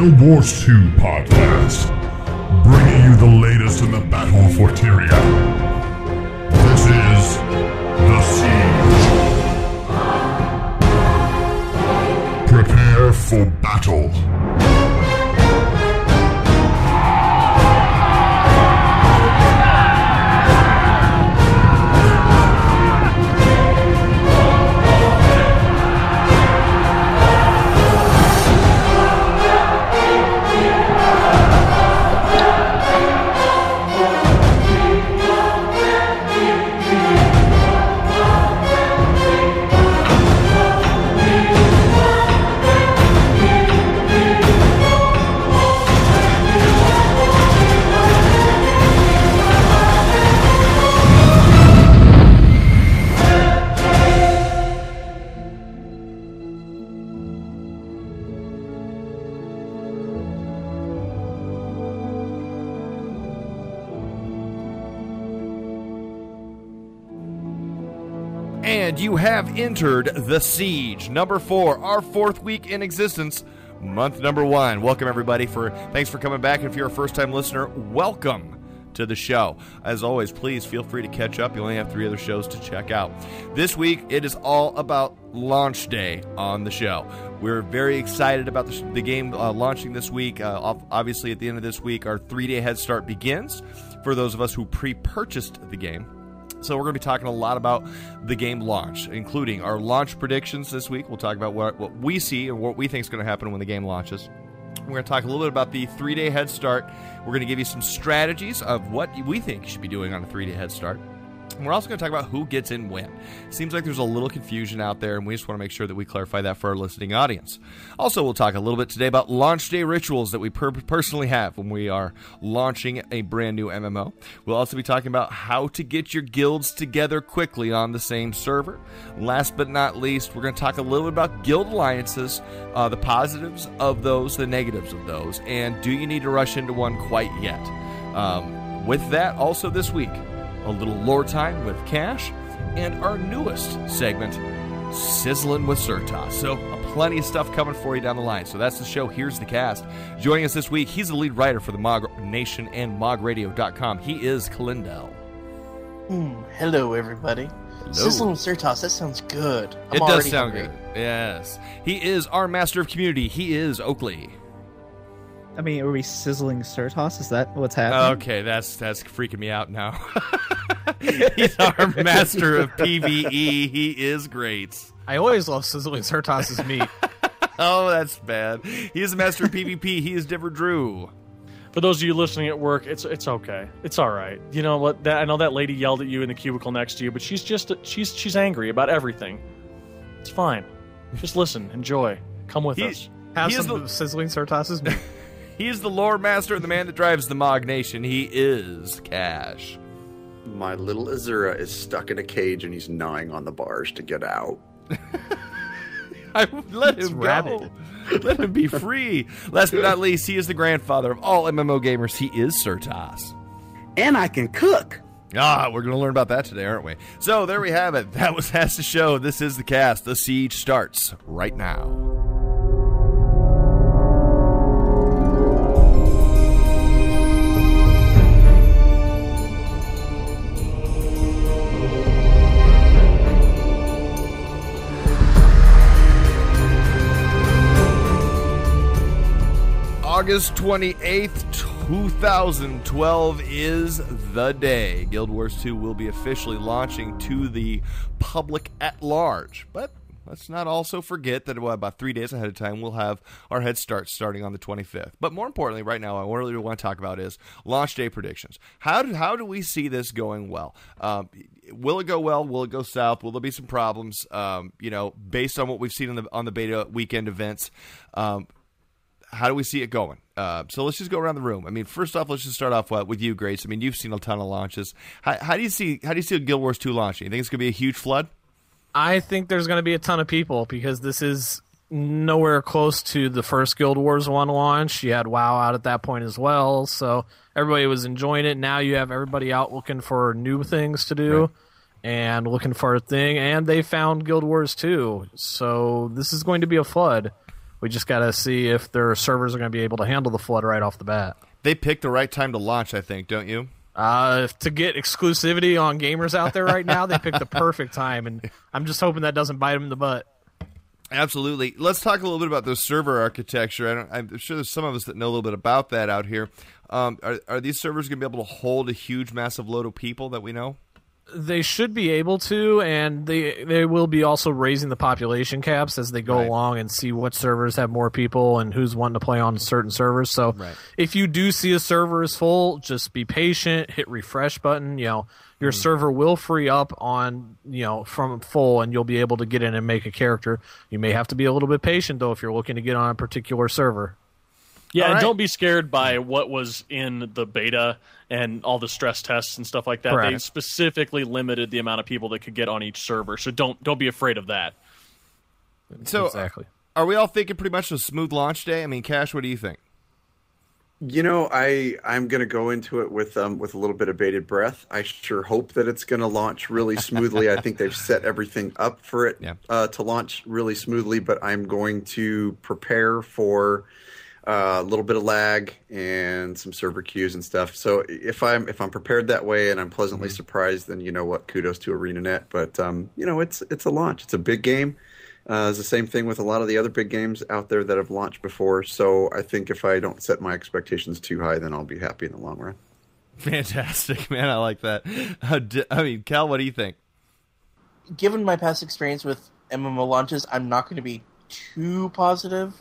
Guild Wars 2 podcast, bringing you the latest in the battle for Tyria. This is The Siege. Prepare for battle. And you have entered The Siege, number 4, our 4th week in existence, month number 1. Welcome, everybody. Thanks for coming back. And if you're a first-time listener, welcome to the show. As always, please feel free to catch up. You only have 3 other shows to check out. This week, it is all about launch day on the show. We're very excited about the game launching this week. Obviously, at the end of this week, our 3-day head start begins for those of us who pre-purchased the game. So we're going to be talking a lot about the game launch, including our launch predictions this week. We'll talk about what we see and what we think is going to happen when the game launches. We're going to talk a little bit about the 3-day head start. We're going to give you some strategies of what we think you should be doing on a 3-day head start. And we're also going to talk about who gets in when. Seems like there's a little confusion out there, and we just want to make sure that we clarify that for our listening audience. Also, we'll talk a little bit today about launch day rituals that we personally have when we are launching a brand new MMO. We'll also be talking about how to get your guilds together quickly on the same server. Last but not least, we're going to talk a little bit about guild alliances, the positives of those, the negatives of those, and do you need to rush into one quite yet? With that, also this week, a little Loretime with Kash, and our newest segment, Sizzlin with Sertas. So, plenty of stuff coming for you down the line. So that's the show. Here's the cast. Joining us this week, he's the lead writer for the Mog Nation and MogRadio.com. He is Kalindel. Hello, everybody. Hello. Sizzlin with Sertas, that sounds good. It does sound good. Yes. He is our master of community. He is Oakley. I mean, are we sizzling Sertas? Is that what's happening? Okay, that's freaking me out now. He's our master of PvE. He is great. I always love sizzling Sertas' meat. Oh, that's bad. He is the master of PvP. He is Diver Drew. For those of you listening at work, it's okay. It's all right. You know what? I know that lady yelled at you in the cubicle next to you, but she's angry about everything. It's fine. Just listen, enjoy, come with us. Have some sizzling Sertas' meat. He is the lore master and the man that drives the Mog Nation. He is Kash. My little Azura is stuck in a cage and he's gnawing on the bars to get out. Let him go. Let him be free. Last but not least, he is the grandfather of all MMO gamers. He is Sertas. And I can cook. We're going to learn about that today, aren't we? So there we have it. That's the show. This is the cast. The Siege starts right now. August 28th, 2012 is the day. Guild Wars 2 will be officially launching to the public at large. But let's not also forget that about 3 days ahead of time, we'll have our head start starting on the 25th. But more importantly, right now, what I really want to talk about is launch day predictions. How do we see this going well? Will it go well? Will it go south? Will there be some problems? Based on what we've seen on the beta weekend events, how do we see it going? So let's just go around the room. I mean, first off, let's just start off with you, Grace. I mean, you've seen a ton of launches. How do you see Guild Wars 2 launching? You think it's going to be a huge flood? I think there's going to be a ton of people because this is nowhere close to the first Guild Wars 1 launch. You had WoW out at that point as well, so everybody was enjoying it. Now you have everybody out looking for new things to do. Right. And looking for a thing, and they found Guild Wars 2. So this is going to be a flood. We just got to see if their servers are going to be able to handle the flood right off the bat. They picked the right time to launch, I think, don't you? To get exclusivity on gamers out there right now, they picked the perfect time, and I'm just hoping that doesn't bite them in the butt. Absolutely. Let's talk a little bit about the server architecture. I'm sure there's some of us that know a little bit about that out here. Are these servers going to be able to hold a huge, massive load of people that we know? They should be able to, and they will be also raising the population caps as they go along and see what servers have more people and who's wanting to play on certain servers. So if you do see a server is full, just be patient, hit refresh button. Your server will free up on, from full, and you'll be able to get in and make a character. You may have to be a little bit patient, though, if you're looking to get on a particular server. Yeah, and don't be scared by what was in the beta and all the stress tests and stuff like that. Correct. They specifically limited the amount of people that could get on each server, so don't be afraid of that. So, exactly. Are we all thinking pretty much a smooth launch day? I mean, Kash, what do you think? I'm going to go into it with a little bit of bated breath. I sure hope that it's going to launch really smoothly. I think they've set everything up for it to launch really smoothly, but I'm going to prepare for a little bit of lag and some server queues and stuff. So if I'm prepared that way and I'm pleasantly surprised, then kudos to ArenaNet. But it's a launch. It's a big game. It's the same thing with a lot of the other big games out there that have launched before. So I think if I don't set my expectations too high, then I'll be happy in the long run. Fantastic, man. I like that. Cal, what do you think? Given my past experience with MMO launches, I'm not going to be too positive.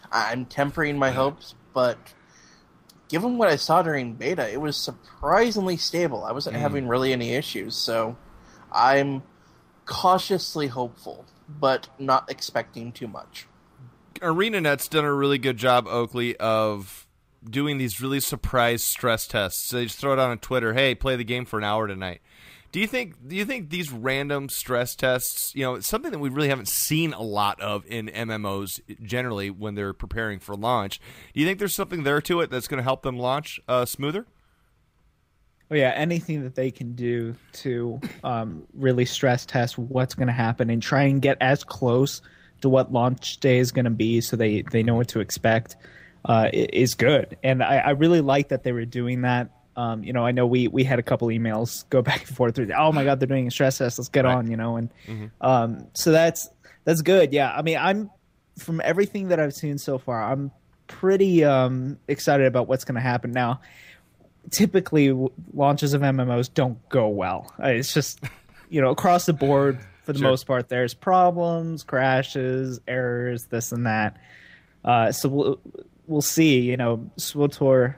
I'm tempering my hopes, but given what I saw during beta, it was surprisingly stable. I wasn't having really any issues, so I'm cautiously hopeful, but not expecting too much. ArenaNet's done a really good job, Oakley, of doing these really surprise stress tests. So they just throw it on Twitter, hey, play the game for an hour tonight. Do you think these random stress tests, it's something that we really haven't seen a lot of in MMOs generally when they're preparing for launch? Do you think there's something there to it that's going to help them launch smoother? Well, yeah, anything that they can do to really stress test what's going to happen and try and get as close to what launch day is going to be so they know what to expect is good. And I really like that they were doing that. I know we had a couple emails go back and forth through. Oh my God, they're doing a stress test. Let's get on, and so that's good. Yeah, I mean, I'm from everything that I've seen so far, I'm pretty excited about what's going to happen now. Typically, launches of MMOs don't go well. It's just across the board for the most part. There's problems, crashes, errors, this and that. So we'll see. SWTOR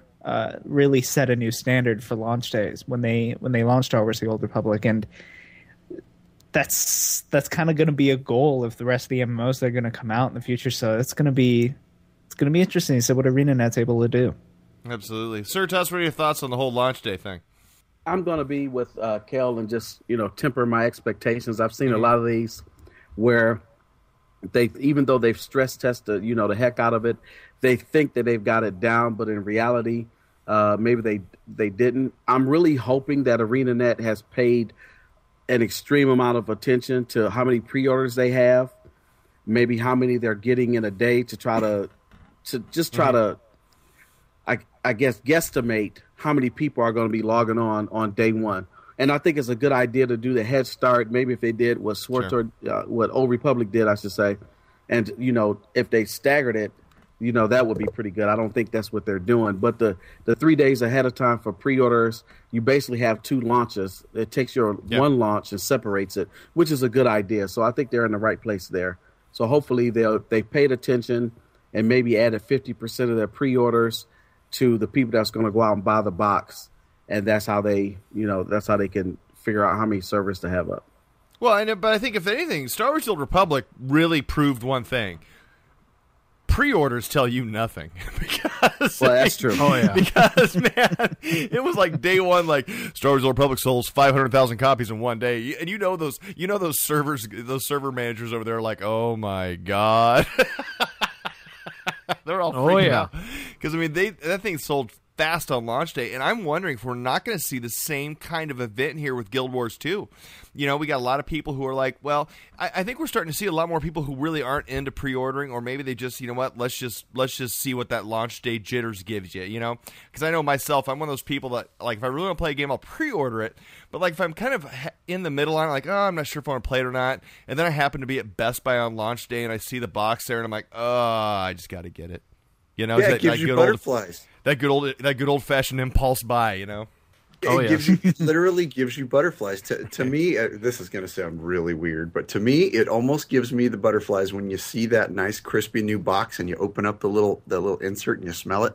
really set a new standard for launch days when they launched Star Wars: The Old Republic, and that's kind of going to be a goal of the rest of the MMOs that are going to come out in the future. So it's going to be interesting to see what ArenaNet's able to do. Absolutely, Sertas, what are your thoughts on the whole launch day thing? I'm going to be with Kel and just temper my expectations. I've seen a lot of these where even though they've stress tested the heck out of it, they think that they've got it down, but in reality, maybe they didn't. I'm really hoping that ArenaNet has paid an extreme amount of attention to how many pre-orders they have, maybe how many they're getting in a day to try to I guess guesstimate how many people are going to be logging on day one. And I think it's a good idea to do the head start. Maybe if they did what what Old Republic did, I should say, and if they staggered it, that would be pretty good. I don't think that's what they're doing. But the 3 days ahead of time for pre-orders, you basically have two launches. It takes your one launch and separates it, which is a good idea. So I think they're in the right place there. So hopefully they paid attention and maybe added 50% of their pre-orders to the people that's going to go out and buy the box. And that's how they can figure out how many servers to have up. Well, but I think if anything, Star Wars: The Old Republic really proved one thing. Pre-orders tell you nothing. Because, well, that's true. Oh, yeah. Because, man, it was like day one, like Star Wars: The Old Republic sold 500,000 copies in one day. And those server managers over there are like, oh, my God. They're all freaking out. Because, that thing sold fast on launch day, and I'm wondering if we're not going to see the same kind of event here with Guild Wars 2. You know, we got a lot of people who are like, well, I think we're starting to see a lot more people who really aren't into pre-ordering, or maybe they just, you know what, let's just see what that launch day jitters gives you, you know? Because I know myself, I'm one of those people that, like, if I really want to play a game, I'll pre-order it. But, like, if I'm kind of in the middle, I'm like, oh, I'm not sure if I want to play it or not. And then I happen to be at Best Buy on launch day, and I see the box there, and I'm like, oh, I just got to get it. You know, yeah, it gives you butterflies. That good old fashioned impulse buy, you know. It literally gives you butterflies. To me, this is going to sound really weird, but to me, it almost gives me the butterflies when you see that nice, crispy new box and you open up the little insert and you smell it.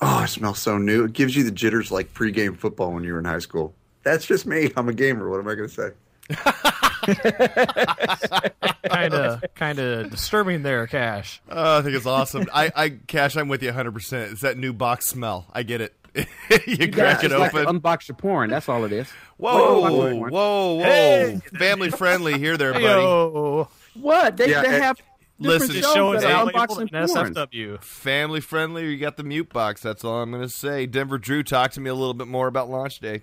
Oh, it smells so new. It gives you the jitters like pregame football when you were in high school. That's just me. I'm a gamer. What am I going to say? kind of disturbing there, Cash. I think it's awesome. Cash, I'm with you 100%. It's that new box smell. I get it. you crack it open. Like unbox your porn. That's all it is. Whoa. Hey. Family friendly here there, buddy. Yo. What? They have listen, shows that are unboxing porn. SFW. Family friendly, you got the mute box. That's all I'm going to say. Denver Drew, talk to me a little bit more about launch day.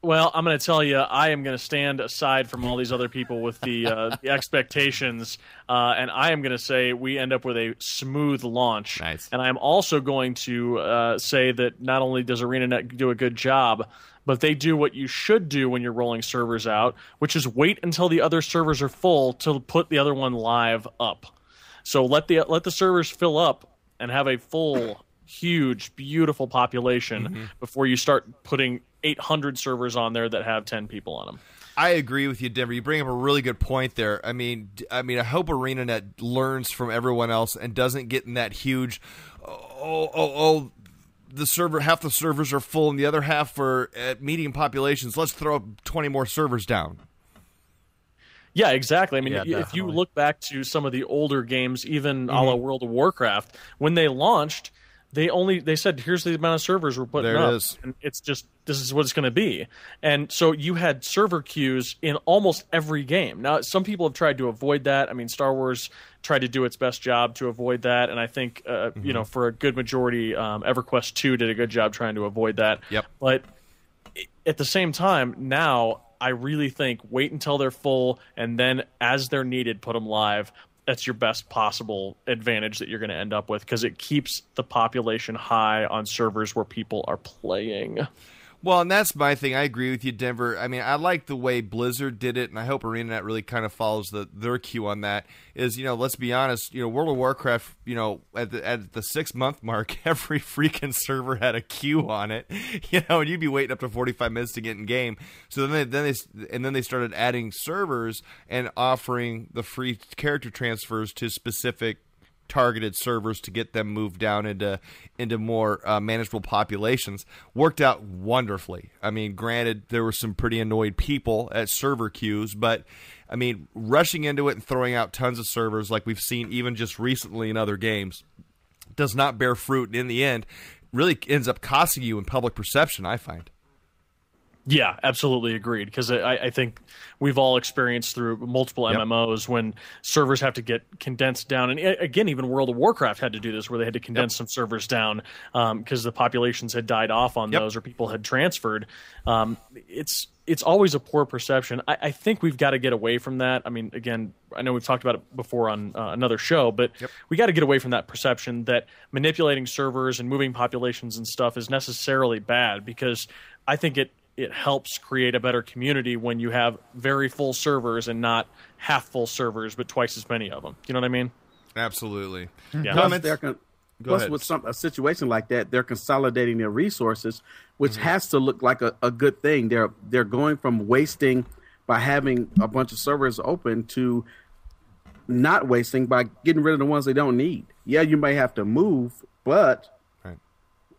Well, I'm going to tell you, I am going to stand aside from all these other people with the expectations, and I am going to say we end up with a smooth launch. Nice. And I am also going to say that not only does ArenaNet do a good job, but they do what you should do when you're rolling servers out, which is wait until the other servers are full to put the other one live up. So let the servers fill up and have a full, huge, beautiful population before you start putting 800 servers on there that have 10 people on them. I agree with you, Denver. You bring up a really good point there. I mean, I hope ArenaNet learns from everyone else and doesn't get in that huge, half the servers are full and the other half are at medium populations. Let's throw 20 more servers down. Yeah, exactly. I mean, Yeah, if you look back to some of the older games, even a la World of Warcraft, when they launched, they said, here's the amount of servers we're putting up. There it is. And it's just, this is what it's going to be. And so you had server queues in almost every game. Now, some people have tried to avoid that. I mean, Star Wars tried to do its best job to avoid that. And I think, you know, for a good majority, EverQuest 2 did a good job trying to avoid that. Yep. But at the same time, now I really think wait until they're full and then as they're needed, put them live. That's your best possible advantage that you're going to end up with because it keeps the population high on servers where people are playing. Well, and that's my thing. I agree with you, Denver. I mean, I like the way Blizzard did it, and I hope ArenaNet really kind of follows their cue on that. Is, you know, let's be honest, you know, World of Warcraft, you know, at the 6-month mark, every freaking server had a queue on it, you know, and you'd be waiting up to 45 minutes to get in game. So then they started adding servers and offering the free character transfers to specific targeted servers to get them moved down into more manageable populations. Worked out wonderfully. I mean, granted, there were some pretty annoyed people at server queues, but I mean, rushing into it and throwing out tons of servers like we've seen even just recently in other games does not bear fruit, and in the end really ends up costing you in public perception, I find. Yeah, absolutely agreed. Because I think we've all experienced through multiple MMOs when servers have to get condensed down. And again, even World of Warcraft had to do this where they had to condense some servers down because the populations had died off on those or people had transferred. It's always a poor perception. I think we've got to get away from that. I mean, again, I know we've talked about it before on another show, but we got to get away from that perception that manipulating servers and moving populations and stuff is necessarily bad because I think it helps create a better community when you have very full servers and not half full servers, but twice as many of them. You know what I mean? Absolutely. Yeah. Plus, with a situation like that, they're consolidating their resources, which has to look like a good thing. They're going from wasting by having a bunch of servers open to not wasting by getting rid of the ones they don't need. Yeah, you may have to move, but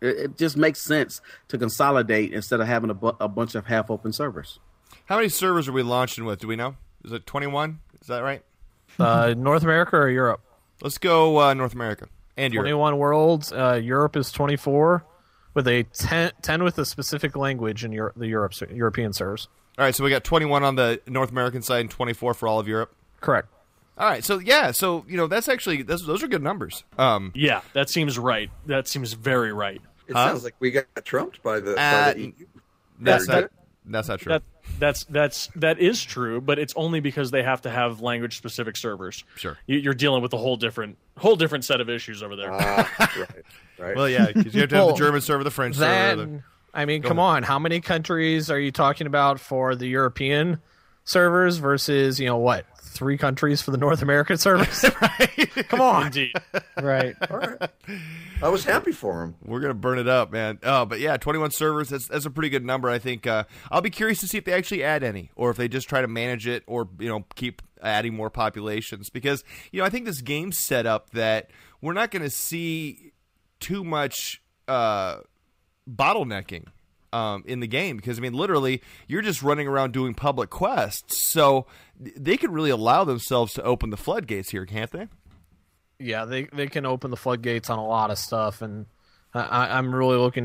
it just makes sense to consolidate instead of having a bunch of half-open servers. How many servers are we launching with? Do we know? Is it 21? Is that right? North America or Europe? Let's go North America and Europe. 21 worlds. Europe is 24 with a 10 with a specific language in the European servers. All right, so we got 21 on the North American side and 24 for all of Europe? Correct. All right, so you know, that's actually those are good numbers. Yeah, that seems right. That seems very right. It sounds like we got trumped by the EU. That's not true. That is true, but it's only because they have to have language specific servers. Sure, you're dealing with a whole different set of issues over there. Right. Well, yeah, because you have to have the German server, the French server. I mean, come on. How many countries are you talking about for the European servers versus, 3 countries for the North American servers? Right. Come on. Indeed. Right. All right. I was happy for him. We're going to burn it up, man. Oh, but yeah, 21 servers, that's a pretty good number, I think. I'll be curious to see if they actually add any, or if they just try to manage it, or, keep adding more populations. Because, I think this game's set up that we're not going to see too much bottlenecking in the game, because literally you're just running around doing public quests, so they could really allow themselves to open the floodgates here, can't they? Yeah, they can open the floodgates on a lot of stuff, and I'm really looking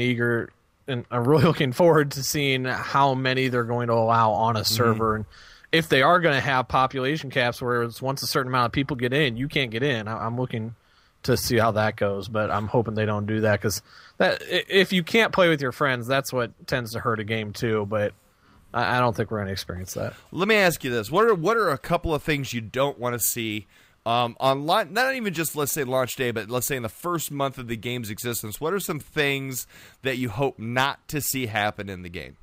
forward to seeing how many they're going to allow on a server, and if they are going to have population caps where it's once a certain amount of people get in, you can't get in. I'm looking to see how that goes, but I'm hoping they don't do that, because if you can't play with your friends, that's what tends to hurt a game too. But I don't think we're going to experience that. Let me ask you this: what are a couple of things you don't want to see on not even just, let's say, launch day, but let's say in the first month of the game's existence? What are some things that you hope not to see happen in the game?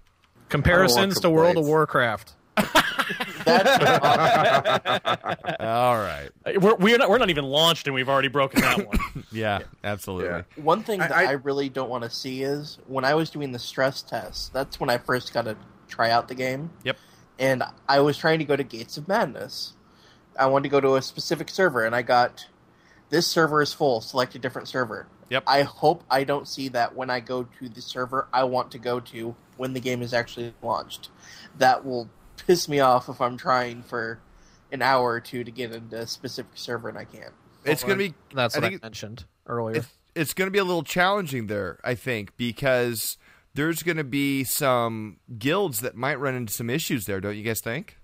Comparisons to World of Warcraft. That's all right. We're not even launched, and we've already broken that one. Yeah, absolutely. Yeah. one thing that I really don't want to see is when I was doing the stress test. That's when I first got to try out the game. Yep. And I was trying to go to Gates of Madness. I wanted to go to a specific server, and I got, this server is full, select a different server. Yep. I hope I don't see that when I go to the server I want to go to when the game is actually launched. That will piss me off if I'm trying for an hour or two to get into a specific server and I can't. It's going to be... That's what I mentioned earlier. It's going to be a little challenging there, I think, because there's going to be some guilds that might run into some issues there, don't you guys think?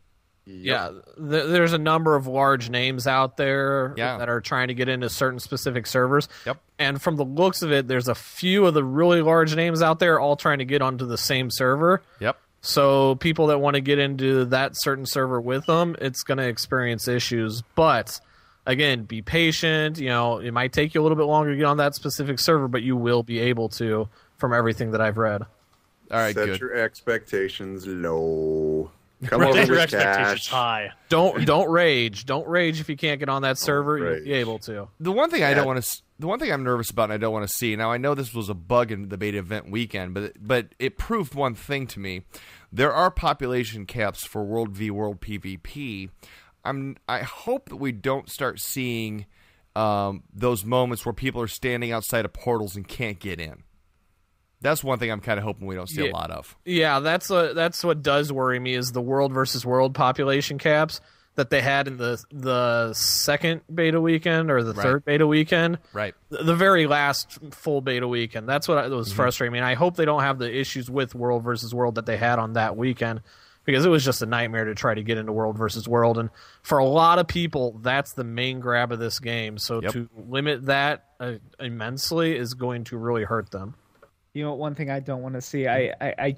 Yeah, there's a number of large names out there Yeah. that are trying to get into certain specific servers. Yep. And from the looks of it, there's a few of the really large names out there all trying to get onto the same server. Yep. So people that want to get into that certain server with them, it's going to experience issues. But again, be patient. It might take you a little bit longer to get on that specific server, but you will be able to, from everything that I've read. All right, Set good. your expectations low. Come Set over your with expectations Kash. high. Don't rage. Don't rage if you can't get on that server. You'll be able to. The one thing the one thing I'm nervous about and I don't want to see. Now I know this was a bug in the beta event weekend, but it proved one thing to me. There are population caps for World v World PvP. I hope that we don't start seeing those moments where people are standing outside of portals and can't get in. That's one thing I'm kind of hoping we don't see a lot of. Yeah, that's what does worry me is the world versus world population caps that they had in the second beta weekend or the third beta weekend. Right. The very last full beta weekend. That's what was frustrating me. And I hope they don't have the issues with world versus world that they had on that weekend, because it was just a nightmare to try to get into world versus world. And for a lot of people, that's the main grab of this game. So to limit that immensely is going to really hurt them. One thing I don't want to see, I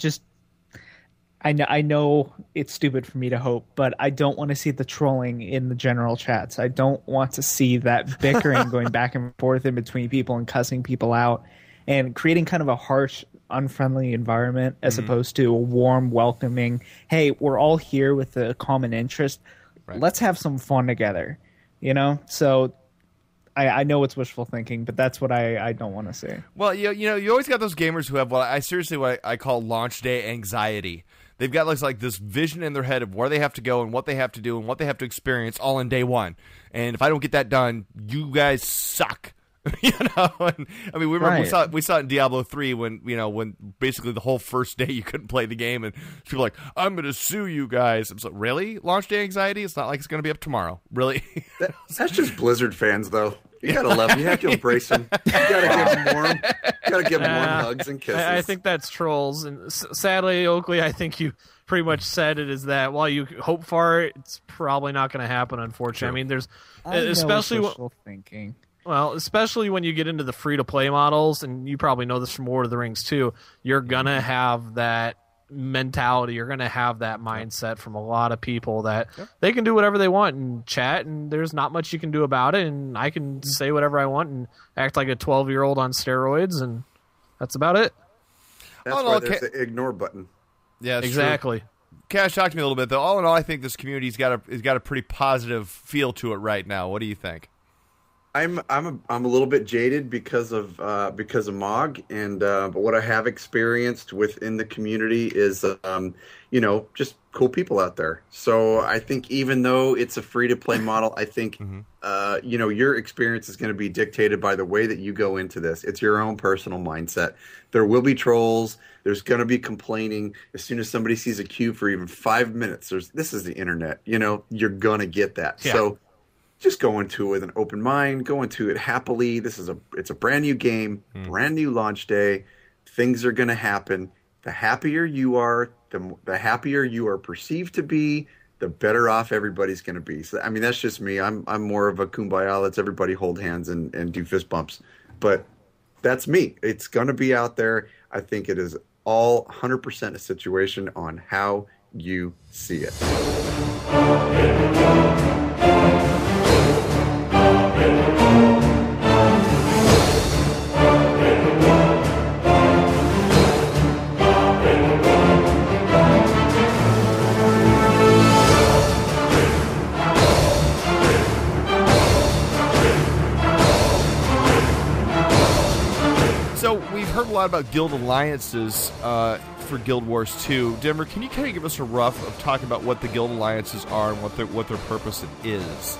know it's stupid for me to hope, but I don't want to see the trolling in the general chats. I don't want to see that bickering going back and forth in between people and cussing people out and creating kind of a harsh, unfriendly environment as opposed to a warm, welcoming, hey, we're all here with a common interest. Right. Let's have some fun together, So I know it's wishful thinking, but that's what I don't want to see. Well, you always got those gamers who have what I call launch day anxiety. They've got like this vision in their head of where they have to go and what they have to do and what they have to experience all in day one. And if I don't get that done, you guys suck. And, we remember we saw it in Diablo 3 when basically the whole first day you couldn't play the game and people were like, I'm going to sue you guys. I'm like, really? Launch day anxiety? It's not like it's going to be up tomorrow. Really? That's just Blizzard fans, though. You gotta love them. You have to embrace them. You gotta give them warm. You gotta give them warm hugs and kisses. I think that's trolls, and sadly, Oakley, I think you pretty much said it is that while you hope for it, it's probably not going to happen. Unfortunately, there's especially wishful thinking. Well, especially when you get into the free-to-play models, and you probably know this from Lord of the Rings too, you're going to have that mentality, you're going to have that mindset from a lot of people that they can do whatever they want and chat, and there's not much you can do about it, and I can say whatever I want and act like a 12-year-old on steroids, and that's about it. That's why there's the ignore button. Yeah, exactly. True. Kash, talk to me a little bit, though. All in all, I think this community's got a pretty positive feel to it right now. What do you think? I'm a little bit jaded because of Mog, and but what I have experienced within the community is just cool people out there. So I think even though it's a free to play model, I think your experience is going to be dictated by the way that you go into this. It's your own personal mindset. There will be trolls. There's going to be complaining as soon as somebody sees a queue for even 5 minutes. This is the internet. You're gonna get that. Yeah. So just go into it with an open mind, go into it happily. It's a brand new game, brand new launch day. Things are going to happen. The happier you are, the happier you are perceived to be, the better off everybody's going to be. So, I mean, that's just me. I'm more of a kumbaya. Let's everybody hold hands and do fist bumps. But that's me. It's going to be out there. I think it is all 100% a situation on how you see it. Heard a lot about guild alliances for Guild Wars 2. Denver, can you kind of give us a rough of talking about what the guild alliances are and what their purpose is?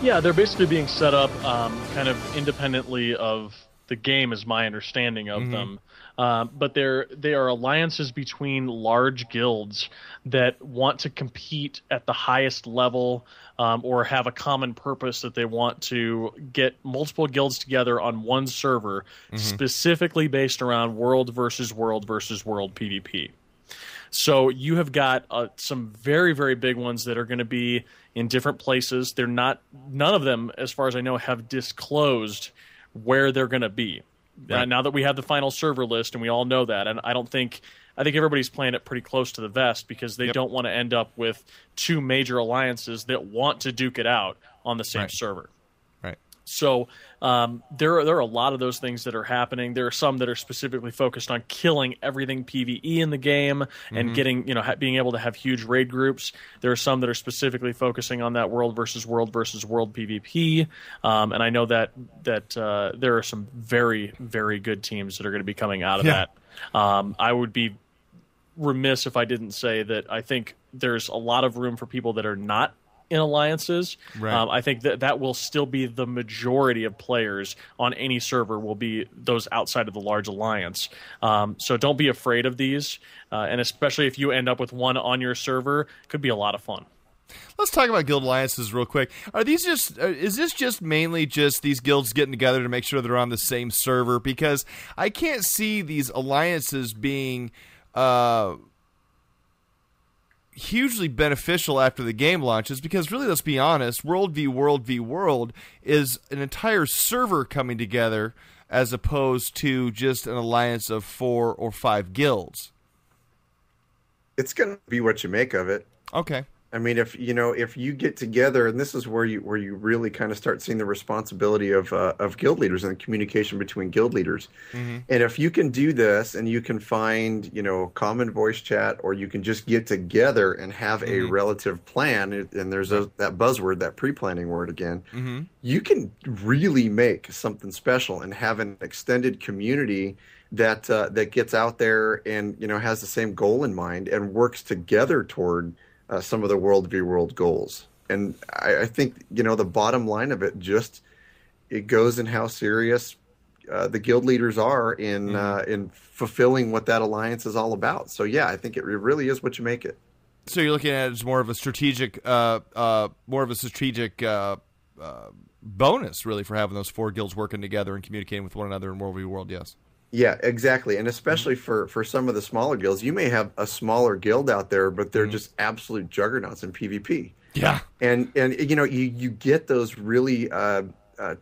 Yeah, they're basically being set up kind of independently of the game, is my understanding of them. But they are alliances between large guilds that want to compete at the highest level, or have a common purpose that they want to get multiple guilds together on one server, specifically based around world versus world versus world PvP. So you have got some very, very big ones that are going to be in different places. None of them, as far as I know, have disclosed where they're going to be. Right. Now that we have the final server list, and we all know that, and I think everybody's playing it pretty close to the vest because they don't want to end up with two major alliances that want to duke it out on the same server. Right. So there are a lot of those things that are happening. There are some that are specifically focused on killing everything PvE in the game and getting, being able to have huge raid groups. There are some that are specifically focusing on that world versus world PvP. And I know that there are some very, very good teams that are going to be coming out of that. I would be remiss if I didn't say that I think there's a lot of room for people that are not in alliances. Right. I think that will still be the majority of players on any server will be those outside of the large alliance. So don't be afraid of these, and especially if you end up with one on your server, it could be a lot of fun. Let's talk about guild alliances real quick. Is this just mainly just these guilds getting together to make sure they're on the same server? Because I can't see these alliances being hugely beneficial after the game launches, because really, let's be honest, World v. World v. World is an entire server coming together as opposed to just an alliance of 4 or 5 guilds. It's going to be what you make of it. Okay. I mean, if you get together, and this is where you really kind of start seeing the responsibility of guild leaders and the communication between guild leaders. And if you can do this, and you can find common voice chat, or you can just get together and have a relative plan, and there's that buzzword, that pre-planning word again, you can really make something special and have an extended community that gets out there and has the same goal in mind and works together toward some of the world v. world goals. And I think, the bottom line of it it goes in how serious the guild leaders are in fulfilling what that alliance is all about. So yeah, I think it really is what you make it. So you're looking at it as more of a strategic bonus, really, for having those 4 guilds working together and communicating with one another in world v. world. Yes. Yeah, exactly. And especially for some of the smaller guilds, you may have a smaller guild out there, but they're just absolute juggernauts in PvP. Yeah. And you get those really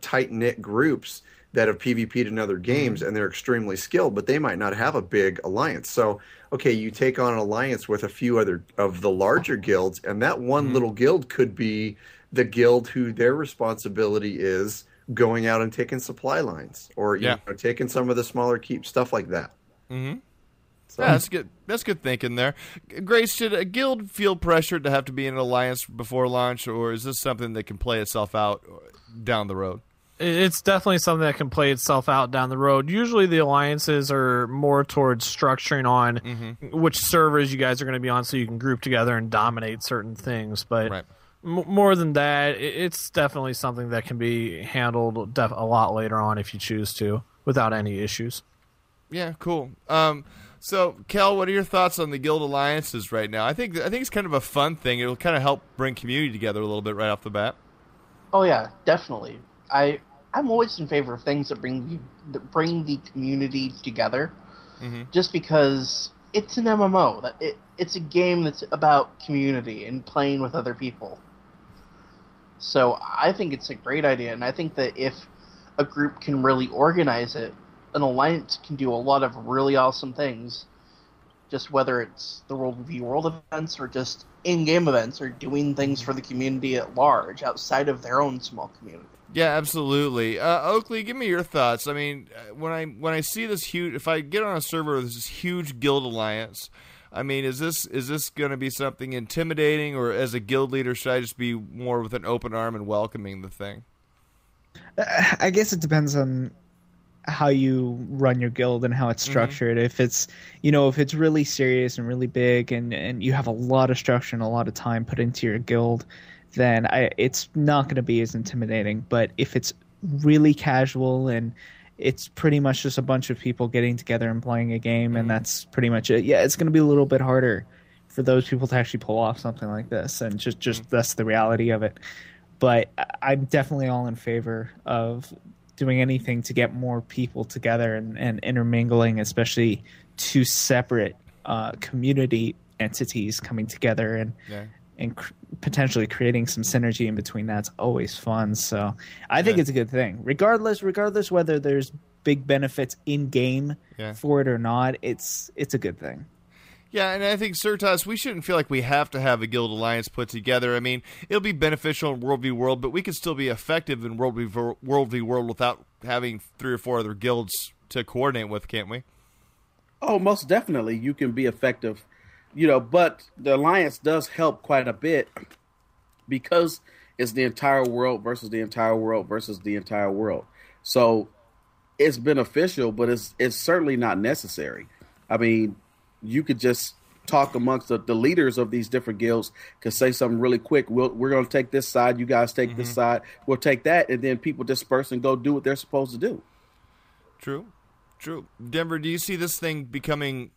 tight knit groups that have PvP'd in other games, and they're extremely skilled, but they might not have a big alliance. So, okay, you take on an alliance with a few other of the larger guilds, and that one little guild could be the guild who their responsibility is going out and taking supply lines, or you know, taking some of the smaller keep, stuff like that. Mm-hmm. So. Yeah, that's good. That's good thinking there. Grace, should a guild feel pressured to have to be in an alliance before launch, or is this something that can play itself out down the road? It's definitely something that can play itself out down the road. Usually the alliances are more towards structuring on which servers you guys are going to be on so you can group together and dominate certain things. But more than that, it's definitely something that can be handled a lot later on if you choose to without any issues. Yeah, cool. So, Kel, what are your thoughts on the guild alliances right now? I think it's kind of a fun thing. It'll kind of help bring community together a little bit right off the bat. Oh yeah, definitely. I'm always in favor of things that bring the community together, just because it's an MMO. It's a game that's about community and playing with other people. So I think it's a great idea, and I think that if a group can really organize it, an alliance can do a lot of really awesome things, just whether it's the World v World events or just in-game events or doing things for the community at large outside of their own small community. Yeah, absolutely. Oakley, give me your thoughts. I mean, when I see this huge, if I get on a server with this huge guild alliance, I mean, is this going to be something intimidating, or as a guild leader, should I just be more with an open arm and welcoming the thing? I guess it depends on how you run your guild and how it's structured. If it's really serious and really big and you have a lot of structure and a lot of time put into your guild, then it's not going to be as intimidating. But if it's really casual and it's pretty much just a bunch of people getting together and playing a game and that's pretty much it, it's going to be a little bit harder for those people to actually pull off something like this, and just that's the reality of it. But I'm definitely all in favor of doing anything to get more people together and intermingling, especially two separate community entities coming together and potentially creating some synergy in between. That's always fun. So I think it's a good thing, regardless whether there's big benefits in game for it or not. It's a good thing. Yeah, and I think, Sertas, we shouldn't feel like we have to have a guild alliance put together. I mean, it'll be beneficial in World v. World, but we can still be effective in World v. World without having 3 or 4 other guilds to coordinate with, can't we? Oh, most definitely. You can be effective, but the alliance does help quite a bit because it's the entire world versus the entire world versus the entire world. So it's beneficial, but it's certainly not necessary. I mean, you could just talk amongst the leaders of these different guilds, could say something really quick. We're going to take this side. You guys take this side. We'll take that. And then people disperse and go do what they're supposed to do. True. Denver, do you see this thing becoming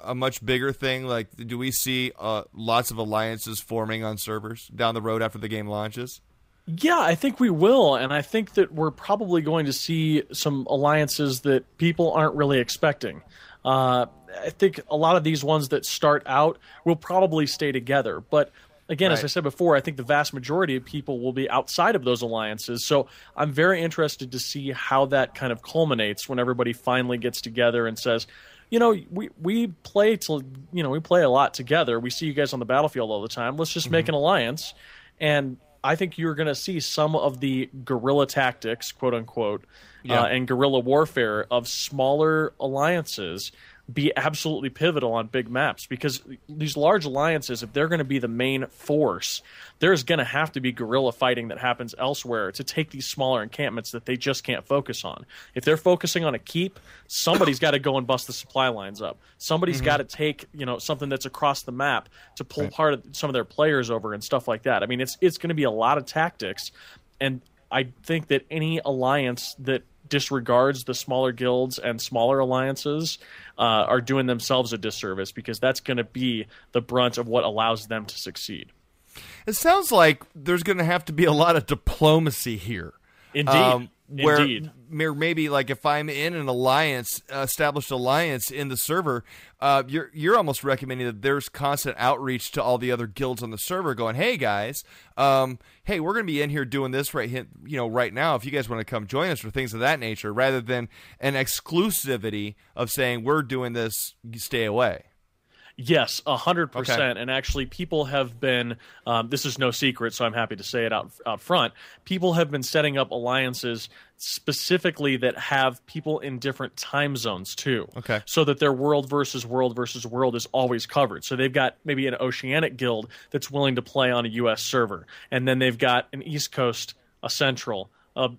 a much bigger thing? Like, do we see lots of alliances forming on servers down the road after the game launches? Yeah, I think we will. And I think that we're probably going to see some alliances that people aren't really expecting. I think a lot of these ones that start out will probably stay together. But again, as I said before, I think the vast majority of people will be outside of those alliances. So I'm very interested to see how that kind of culminates when everybody finally gets together and says, we play a lot together. We see you guys on the battlefield all the time. Let's just make an alliance. And I think you're going to see some of the guerrilla tactics, quote unquote, and guerrilla warfare of smaller alliances be absolutely pivotal on big maps, because these large alliances, if they're going to be the main force, there's going to have to be guerrilla fighting that happens elsewhere to take these smaller encampments that they just can't focus on. If they're focusing on a keep, somebody's got to go and bust the supply lines up. Somebody's got to take something that's across the map to pull part of some of their players over and stuff like that. I mean, it's going to be a lot of tactics, and I think that any alliance that disregards the smaller guilds and smaller alliances are doing themselves a disservice, because that's going to be the brunt of what allows them to succeed. It sounds like there's going to have to be a lot of diplomacy here. Indeed. where Indeed. maybe like if I'm in an alliance, established alliance in the server, you're almost recommending that there's constant outreach to all the other guilds on the server, going, "Hey guys, hey, we're going to be in here doing this right now. If you guys want to come join us," or things of that nature, rather than an exclusivity of saying we're doing this, stay away. Yes, 100%. Okay. And actually, people have been, this is no secret, so I'm happy to say it out front. People have been setting up alliances specifically that have people in different time zones, too. Okay. So that their world versus world versus world is always covered. So they've got maybe an Oceanic guild that's willing to play on a U.S. server. And then they've got an East Coast, a Central,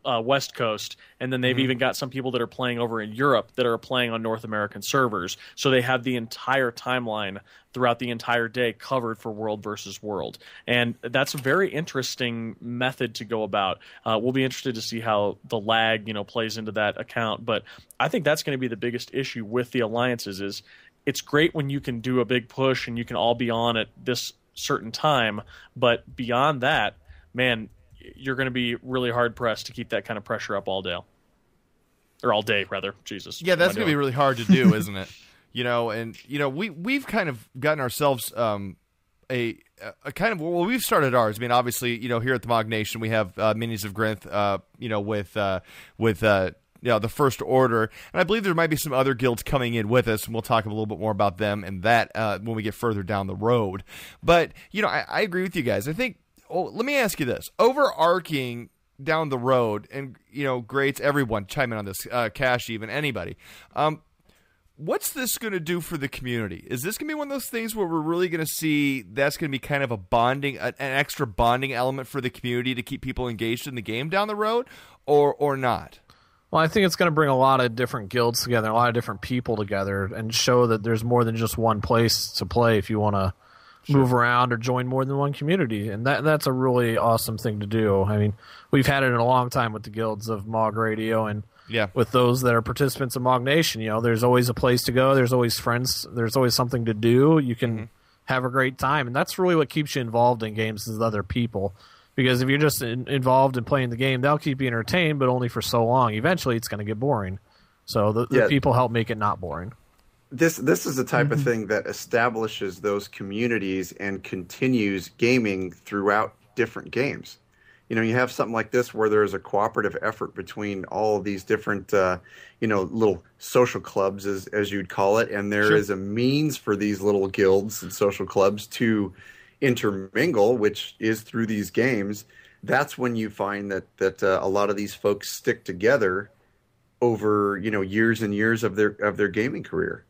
West Coast, and then they've even got some people that are playing over in Europe that are playing on North American servers. So they have the entire timeline throughout the entire day covered for world versus world. And that's a very interesting method to go about. We'll be interested to see how the lag, plays into that account. But I think that's going to be the biggest issue with the alliances is it's great when you can do a big push and you can all be on at this certain time. But beyond that, man, you're going to be really hard pressed to keep that kind of pressure up all day, or all day rather. Jesus. Yeah, that's going to be really hard to do, isn't it? We've kind of gotten ourselves a kind of, well, we've started ours. I mean, obviously, here at the Mog Nation, we have Minis of Grinth, with the First Order, and I believe there might be some other guilds coming in with us, and we'll talk a little bit more about them and that when we get further down the road. But I agree with you guys. I think. Oh, let me ask you this: overarching down the road, and greats, everyone chime in on this, Kash, even anybody. What's this going to do for the community? Is this going to be one of those things where we're really going to see that's going to be kind of an extra bonding element for the community to keep people engaged in the game down the road, or not? Well, I think it's going to bring a lot of different guilds together, a lot of different people together, and show that there's more than just one place to play if you want to move around or join more than one community. And that's a really awesome thing to do. I mean, we've had it in a long time with the guilds of Mog Radio and with those that are participants of Mog Nation. There's always a place to go. There's always friends. There's always something to do. You can have a great time. And that's really what keeps you involved in games is other people. Because if you're just involved in playing the game, they'll keep you entertained, but only for so long. Eventually, it's going to get boring. So the people help make it not boring. This is the type of thing that establishes those communities and continues gaming throughout different games. You have something like this where there's a cooperative effort between all of these different, little social clubs, as you'd call it, and there is a means for these little guilds and social clubs to intermingle, which is through these games. That's when you find that a lot of these folks stick together over years and years of their gaming career.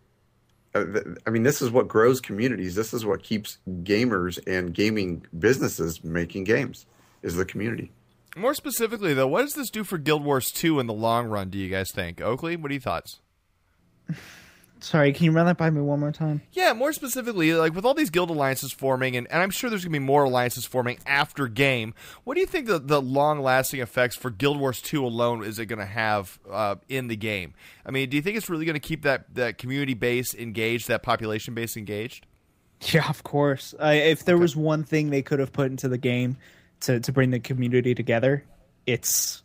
I mean, this is what grows communities. This is what keeps gamers and gaming businesses making games, is the community. More specifically, though, what does this do for Guild Wars 2 in the long run, do you guys think? Oakley, what are your thoughts? Sorry, can you run that by me one more time? Yeah, more specifically, like with all these guild alliances forming, and I'm sure there's going to be more alliances forming after game, what do you think the long-lasting effects for Guild Wars 2 alone is it going to have in the game? I mean, do you think it's really going to keep that community base engaged, that population base engaged? Yeah, of course. If there was one thing they could have put into the game to bring the community together, it's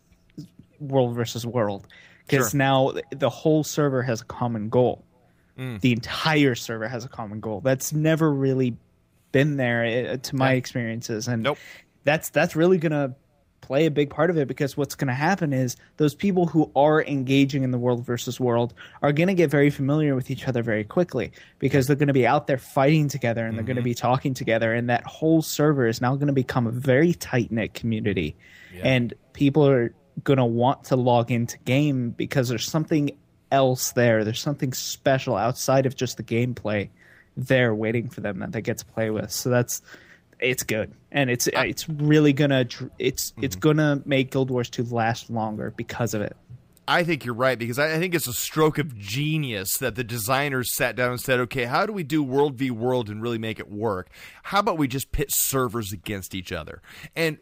world versus world. Because now the whole server has a common goal. The entire server has a common goal. That's never really been there to my experiences, and that's really going to play a big part of it, because what's going to happen is those people who are engaging in the world versus world are going to get very familiar with each other very quickly, because they're going to be out there fighting together and they're going to be talking together, and that whole server is now going to become a very tight-knit community, and people are going to want to log into game because there's something else there. There's something special outside of just the gameplay there waiting for them that they get to play with. So it's good, and it's really gonna gonna make Guild Wars 2 last longer because of it. I think you're right, because I think it's a stroke of genius that the designers sat down and said, okay, how do we do world v world and really make it work? How about we just pit servers against each other? And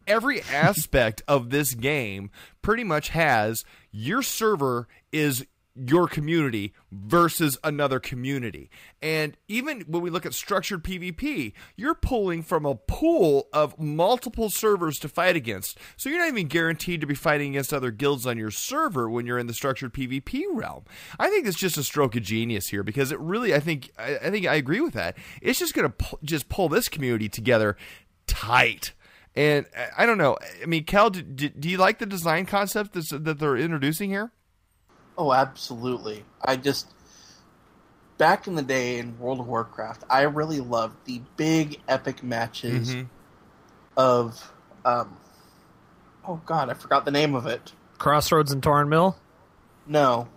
every aspect of this game pretty much has your server is your community versus another community. And even when we look at structured PvP, you're pulling from a pool of multiple servers to fight against. So you're not even guaranteed to be fighting against other guilds on your server when you're in the structured PvP realm. I think it's just a stroke of genius here, because it really, I think I agree with that. It's just going to just pull this community together tight. And I don't know. I mean, Cal, do you like the design concept that they're introducing here? Oh, absolutely. Back in the day in World of Warcraft, I really loved the big epic matches of, oh god, I forgot the name of it. Crossroads and Torn Mill? No,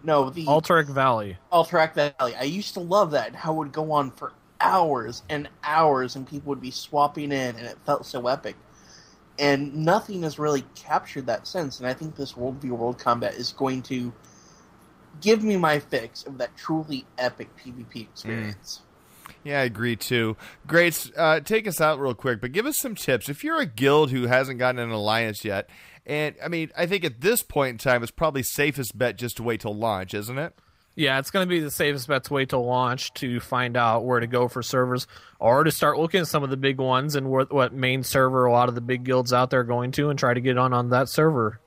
the... Alterac Valley. Alterac Valley. I used to love that, and how it would go on for hours and hours, and people would be swapping in, and it felt so epic. And nothing has really captured that sense, and I think this World v. World combat is going to give me my fix of that truly epic PvP experience. Yeah, I agree too. Grace, take us out real quick, but give us some tips. If you're a guild who hasn't gotten an alliance yet, and I mean, I think at this point in time, it's probably safest bet just to wait till launch, isn't it? Yeah, it's going to be the safest bet to wait till launch to find out where to go for servers, or to start looking at some of the big ones and what main server a lot of the big guilds out there are going to, and try to get on that server.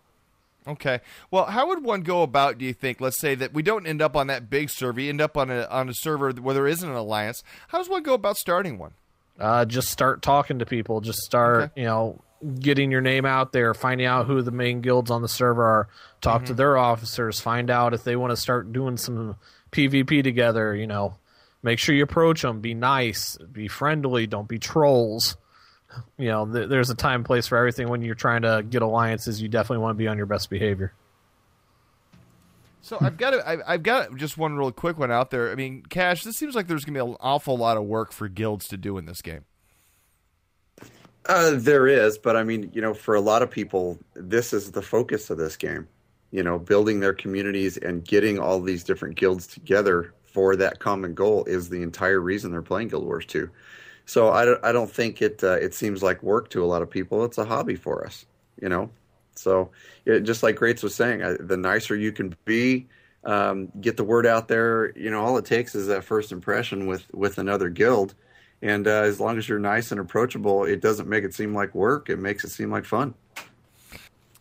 Okay. Well, how would one go about, do you think, let's say that we don't end up on that big server, you end up on a server where there isn't an alliance. How does one go about starting one? Just start talking to people. Just start, getting your name out there, finding out who the main guilds on the server are, talk to their officers, find out if they want to start doing some PvP together, Make sure you approach them, be nice, be friendly, don't be trolls. There's a time and place for everything. When you're trying to get alliances, you definitely want to be on your best behavior. So I've got just one real quick one out there. I mean, Kash, this seems like there's going to be an awful lot of work for guilds to do in this game. There is, but I mean, for a lot of people, this is the focus of this game. Building their communities and getting all these different guilds together for that common goal is the entire reason they're playing Guild Wars 2. So I don't think it seems like work to a lot of people. It's a hobby for us, So just like Greats was saying, the nicer you can be, get the word out there. All it takes is that first impression with another guild, and as long as you're nice and approachable, it doesn't make it seem like work. It makes it seem like fun.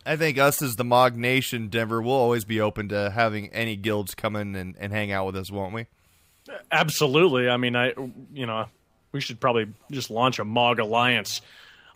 I think us as the Mog Nation, Denver, will always be open to having any guilds come in and hang out with us, won't we? Absolutely. I mean, we should probably just launch a Mog Alliance.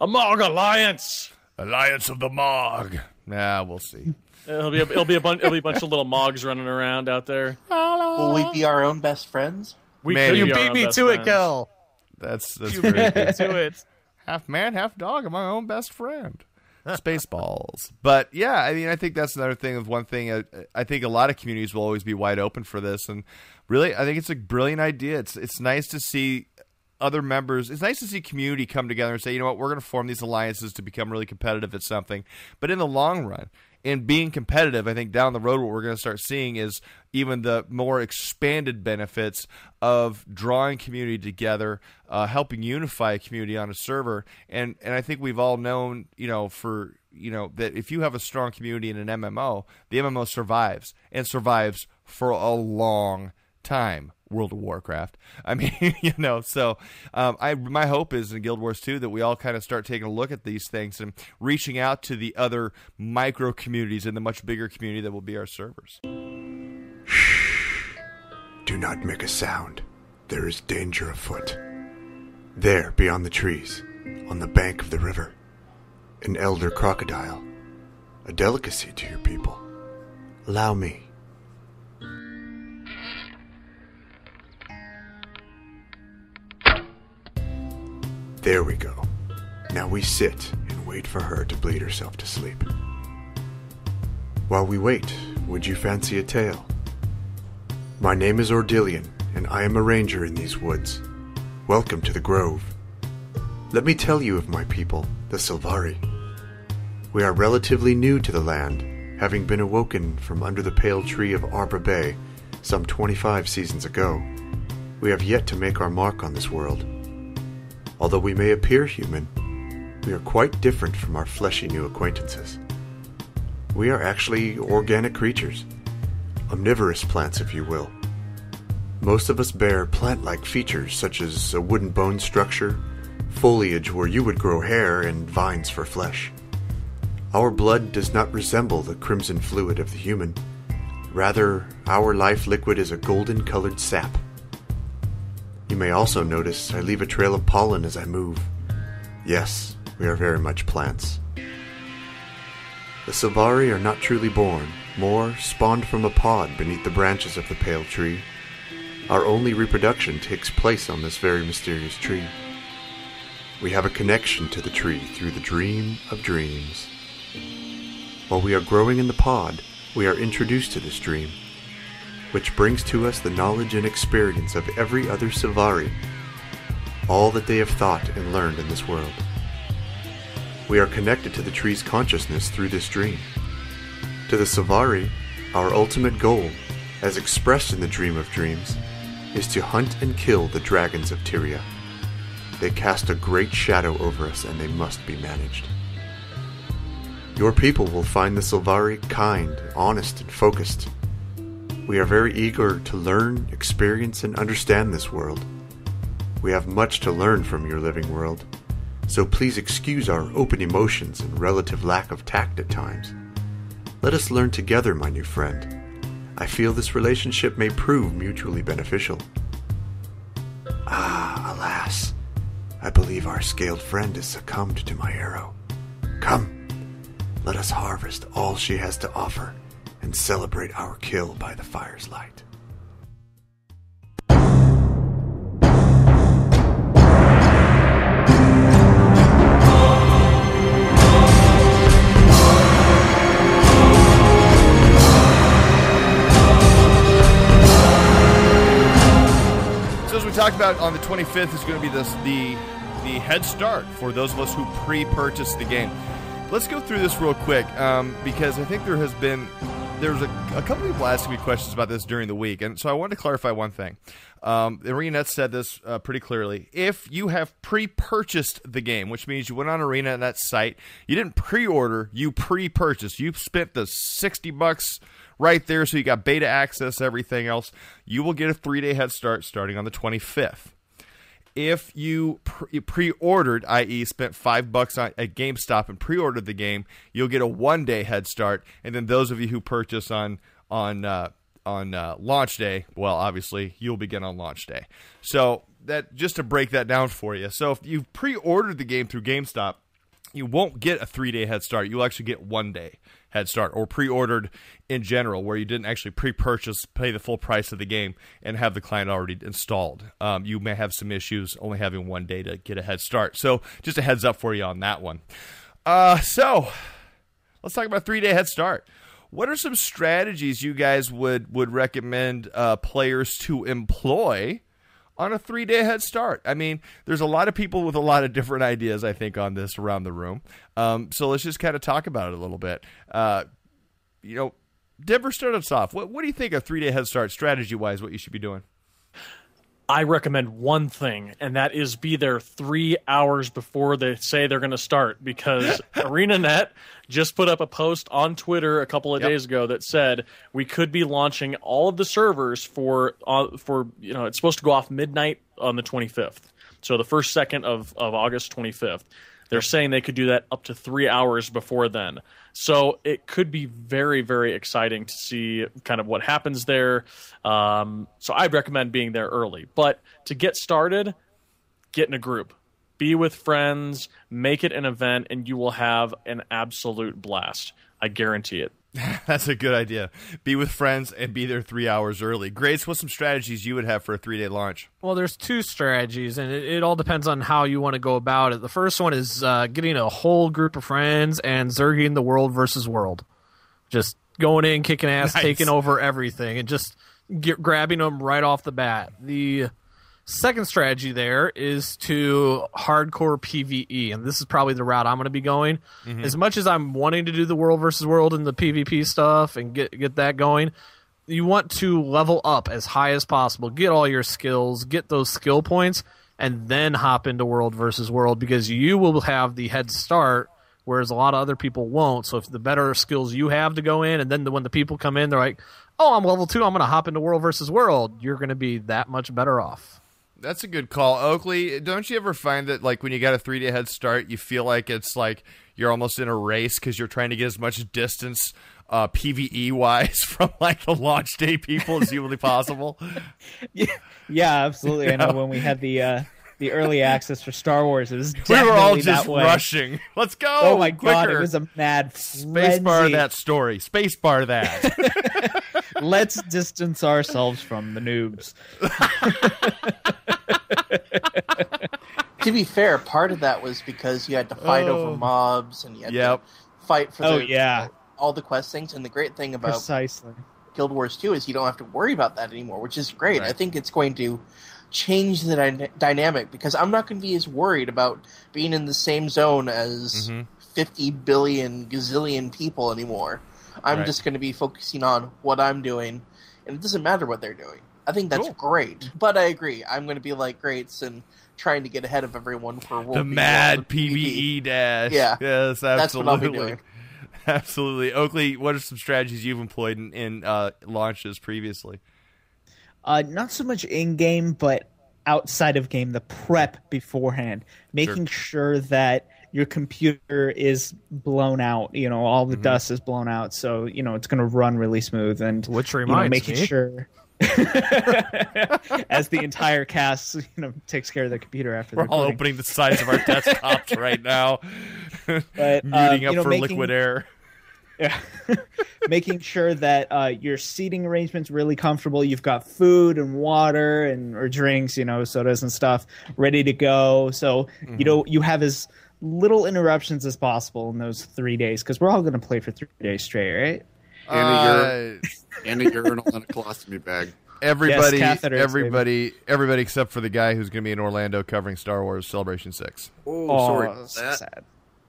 A Mog Alliance! Alliance of the Mog. Nah, we'll see. It'll be a bunch of little Mogs running around out there. Will we be our own best friends? You beat me to it, Kel. That's you beat me to it. Half man, half dog. I'm my own best friend. Spaceballs. But yeah, I mean, I think that's another thing. Of one thing, I think a lot of communities will always be wide open for this, and really, I think it's a brilliant idea. It's nice to see other members. It's nice to see community come together and say, you know what, we're going to form these alliances to become really competitive at something. But in the long run, in being competitive, I think down the road what we're going to start seeing is even the more expanded benefits of drawing community together, helping unify a community on a server. And I think we've all known, that if you have a strong community in an MMO, the MMO survives, and survives for a long time. World of Warcraft. I mean, so my hope is in Guild Wars 2 that we all kind of start taking a look at these things and reaching out to the other micro communities in the much bigger community that will be our servers. Shh. Do not make a sound. There is danger afoot. There, beyond the trees, on the bank of the river, an elder crocodile, a delicacy to your people. Allow me. There we go. Now we sit and wait for her to bleed herself to sleep. While we wait, would you fancy a tale? My name is Ordillion, and I am a ranger in these woods. Welcome to the Grove. Let me tell you of my people, the Sylvari. We are relatively new to the land, having been awoken from under the pale tree of Arbor Bay some 25 seasons ago. We have yet to make our mark on this world. Although we may appear human, we are quite different from our fleshy new acquaintances. We are actually organic creatures, omnivorous plants if you will. Most of us bear plant-like features such as a wooden bone structure, foliage where you would grow hair, and vines for flesh. Our blood does not resemble the crimson fluid of the human. Rather, our life liquid is a golden-colored sap. You may also notice I leave a trail of pollen as I move. Yes, we are very much plants. The Sylvari are not truly born, more spawned from a pod beneath the branches of the pale tree. Our only reproduction takes place on this very mysterious tree. We have a connection to the tree through the dream of dreams. While we are growing in the pod, we are introduced to this dream, which brings to us the knowledge and experience of every other Sylvari, all that they have thought and learned in this world. We are connected to the tree's consciousness through this dream. To the Sylvari, our ultimate goal, as expressed in the Dream of Dreams, is to hunt and kill the dragons of Tyria. They cast a great shadow over us, and they must be managed. Your people will find the Sylvari kind, honest, and focused. We are very eager to learn, experience, and understand this world. We have much to learn from your living world, so please excuse our open emotions and relative lack of tact at times. Let us learn together, my new friend. I feel this relationship may prove mutually beneficial. Ah, alas, I believe our scaled friend has succumbed to my arrow. Come. Let us harvest all she has to offer and celebrate our kill by the fire's light. So as we talked about, on the 25th is going to be the head start for those of us who pre-purchased the game. Let's go through this real quick because I think there was a couple people asking me questions about this during the week, and so I wanted to clarify one thing. ArenaNet said this pretty clearly. If you have pre-purchased the game, which means you went on ArenaNet's site, you didn't pre-order, you pre-purchased. You spent the $60 right there, so you got beta access, everything else. You will get a 3-day head start starting on the 25th. If you pre-ordered, i.e. spent $5 at GameStop and pre-ordered the game, you'll get a 1-day head start. And then those of you who purchase on launch day, well, obviously, you'll begin on launch day. So that just to break that down for you. So if you pre-ordered the game through GameStop, you won't get a 3-day head start. You'll actually get 1-day head start, or pre-ordered in general, where you didn't actually pre-purchase, pay the full price of the game, and have the client already installed. You may have some issues only having 1 day to get a head start. So just a heads up for you on that one. So let's talk about 3-day head start. What are some strategies you guys would recommend players to employ on a 3-day head start? I mean, there's a lot of people with a lot of different ideas, I think, on this around the room. So let's just kind of talk about it a little bit. Denver, start us off. What do you think a 3-day head start, strategy-wise, what you should be doing? I recommend one thing, and that is be there 3 hours before they say they're going to start, because ArenaNet just put up a post on Twitter a couple of days ago that said we could be launching all of the servers for it's supposed to go off midnight on the 25th. So the first second of August 25th. They're saying they could do that up to 3 hours before then. So it could be very, very exciting to see kind of what happens there. So I'd recommend being there early. But to get started, get in a group. Be with friends, make it an event, and you will have an absolute blast. I guarantee it. That's a good idea. Be with friends and be there 3 hours early. Grace, what's some strategies you would have for a 3-day launch? Well, there's two strategies, and it all depends on how you want to go about it. The first one is getting a whole group of friends and zerging the world versus world. Just going in, kicking ass, taking over everything, and just grabbing them right off the bat. The second strategy there is to hardcore PvE, and this is probably the route I'm going to be going. Mm-hmm. As much as I'm wanting to do the world versus world and the PvP stuff and get that going, you want to level up as high as possible, get all your skills, get those skill points, and then hop into world versus world, because you will have the head start, whereas a lot of other people won't. So if the better skills you have to go in, and then when the people come in, they're like, oh, I'm level 2, I'm going to hop into World versus World, you're going to be that much better off. That's a good call. Oakley, don't you ever find that, like, when you got a 3-day head start, you feel like it's like you're almost in a race because you're trying to get as much distance PvE-wise from, like, the launch day people as humanly possible? Yeah, absolutely. I know when we had the early access for Star Wars, it was definitely we were all just that way. rushing. Let's go! Oh my quicker. God, it was a mad frenzy. Spacebar that story. Spacebar that. Let's distance ourselves from the noobs. To be fair, part of that was because you had to fight over mobs and you had to fight for all the quest things. And the great thing about Precisely. Guild Wars 2 is you don't have to worry about that anymore, which is great. Right. I think it's going to change the dynamic because I'm not going to be as worried about being in the same zone as 50 billion gazillion people anymore. I'm just going to be focusing on what I'm doing, and it doesn't matter what they're doing. I think that's great. But I agree. I'm going to be like Greats and trying to get ahead of everyone for World The mad PvE dash. Yeah. Yes, absolutely. That's what I'll be doing. Absolutely. Oakley, what are some strategies you've employed in launches previously? Not so much in-game, but outside of game, the prep beforehand. Making sure that your computer is blown out, all the dust is blown out, so, it's going to run really smooth. And which reminds making me. sure... as the entire cast takes care of the computer after we're all opening the sides of our desktops right now. But, muting up for liquid air. Yeah. Making sure that your seating arrangement's really comfortable. You've got food and water or drinks, sodas and stuff ready to go. So, you have as little interruptions as possible in those 3 days, because we're all going to play for 3 days straight, right? And a urinal and a colostomy bag. Everybody, Yes, catheters, everybody except for the guy who's going to be in Orlando covering Star Wars Celebration 6. Oh, sorry. So sad.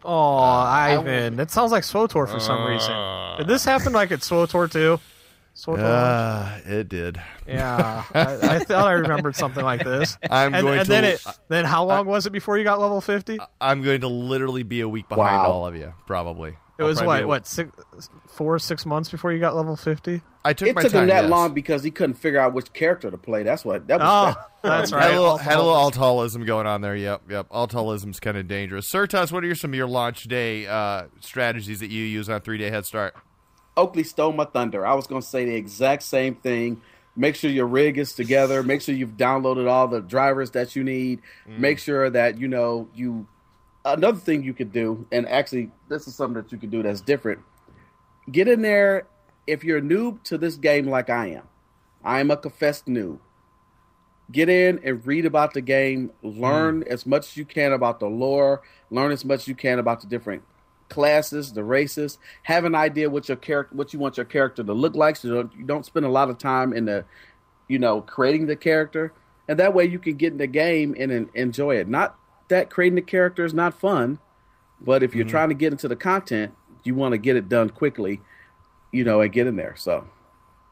Oh, Ivan. That sounds like SWOTOR for some reason. Did this happen like at SWOTOR too? It did. Yeah. I thought I remembered something like this. Then how long was it before you got level 50? I'm going to literally be a week behind all of you, probably. It was 6 months before you got level 50? It took him that long because he couldn't figure out which character to play. That's what. That was. That's right. Had a little altolism going on there. Yep. Altolism's kind of dangerous. Sertas, what are some of your launch day strategies that you use on 3-day head start? Oakley stole my thunder. I was going to say the exact same thing. Make sure your rig is together. Make sure you've downloaded all the drivers that you need. Make sure that you. Another thing you could do, and actually this is something that you could do that's different. Get in there. If you're a noob to this game like I am a confessed noob. Get in and read about the game. Learn as much as you can about the lore. Learn as much as you can about the different classes, the races. Have an idea what you want your character to look like, so you don't spend a lot of time in the, creating the character. And that way you can get in the game and enjoy it. Not that creating the character is not fun, but if you're trying to get into the content, you want to get it done quickly. And get in there. So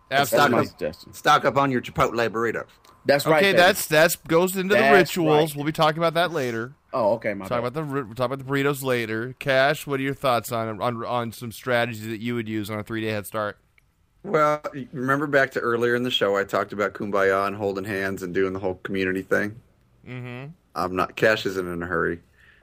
that's my suggestion. Stock up on your Chipotle burritos. That's right. Okay, that goes into the rituals. Right. We'll be talking about that later. Oh, okay. We'll talk about the burritos later. Cash, what are your thoughts on some strategies that you would use on a 3-day head start? Well, remember back to earlier in the show, I talked about Kumbaya and holding hands and doing the whole community thing. Cash isn't in a hurry.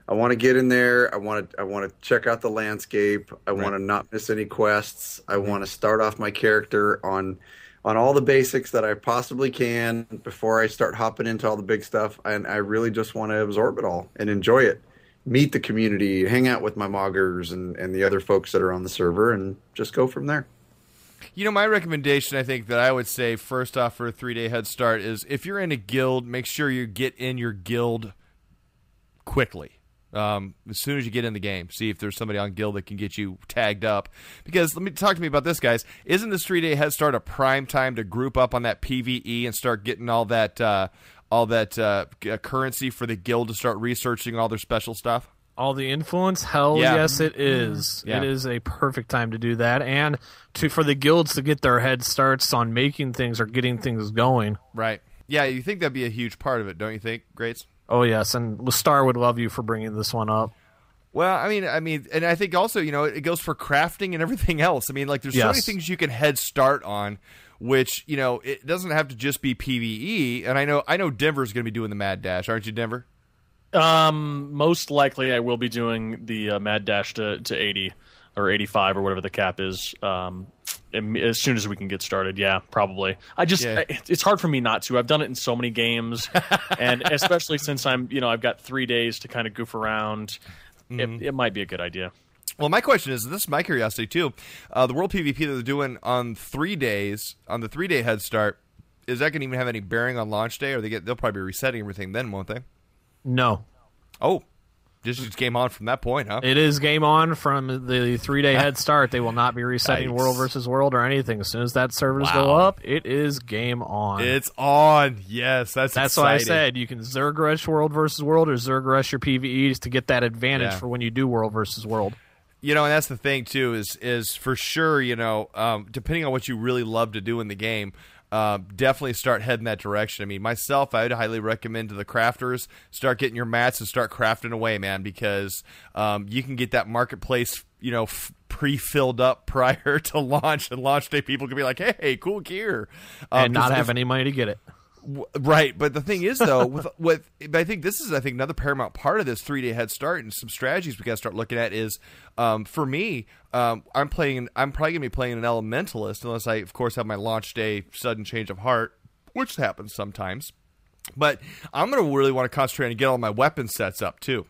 I want to get in there. I want to check out the landscape. I want to not miss any quests. I want to start off my character on all the basics that I possibly can before I start hopping into all the big stuff. And I really just want to absorb it all and enjoy it. Meet the community, hang out with my moggers and the other folks that are on the server, and just go from there. My recommendation, I think, that I would say first off for a 3-day head start is if you're in a guild, make sure you get in your guild quickly. As soon as you get in the game, see if there's somebody on guild that can get you tagged up. Because talk to me about this, guys. Isn't this 3-day head start a prime time to group up on that PvE and start getting all that currency for the guild to start researching all their special stuff? All the influence? Hell yes, it is. Yeah. It is a perfect time to do that, and for the guilds to get their head starts on making things or getting things going. Right. Yeah, you think that'd be a huge part of it, don't you think, Greats? Oh, yes, and Star would love you for bringing this one up. Well, I mean, and I think also, it goes for crafting and everything else. I mean, like, there's so many things you can head start on, which, it doesn't have to just be PvE. And I know Denver's going to be doing the Mad Dash, aren't you, Denver? Most likely, I will be doing the Mad Dash to 80 or 85 or whatever the cap is. As soon as we can get started, yeah, probably. It's hard for me not to. I've done it in so many games, and especially since I've got 3 days to kind of goof around. It might be a good idea. Well, my question is, this is my curiosity too. The World PvP that they're doing on 3 days, on the 3-day head start, is that going to even have any bearing on launch day, or they'll probably be resetting everything then, won't they? No. Oh, just game on from that point, huh? It is game on from the 3-day head start. They will not be resetting World versus World or anything. As soon as that servers go up, it is game on. It's on. Yes, that's exciting. Why I said you can Zerg rush World versus World or Zerg rush your PvEs to get that advantage for when you do World versus World. And that's the thing too is for sure. Depending on what you really love to do in the game. Definitely start heading that direction. I mean, myself, I would highly recommend to the crafters, start getting your mats and start crafting away, man, because you can get that marketplace, pre-filled up prior to launch, and launch day people can be like, hey, cool gear. And not have any money to get it. Right, but the thing is, though, I think this is another paramount part of this 3-day head start, and some strategies we got to start looking at is, for me, I'm probably going to be playing an Elementalist, unless I, of course, have my launch day sudden change of heart, which happens sometimes. But I'm going to really want to concentrate and get all my weapon sets up, too.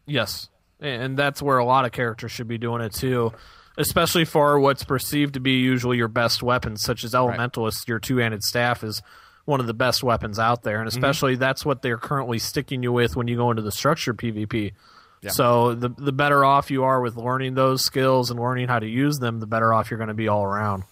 Yes, and that's where a lot of characters should be doing it, too. Especially for what's perceived to be usually your best weapons, such as Elementalist, your two-handed staff is one of the best weapons out there, and especially that's what they're currently sticking you with when you go into the structured PvP. Yeah. So the better off you are with learning those skills and learning how to use them, the better off you're going to be all around.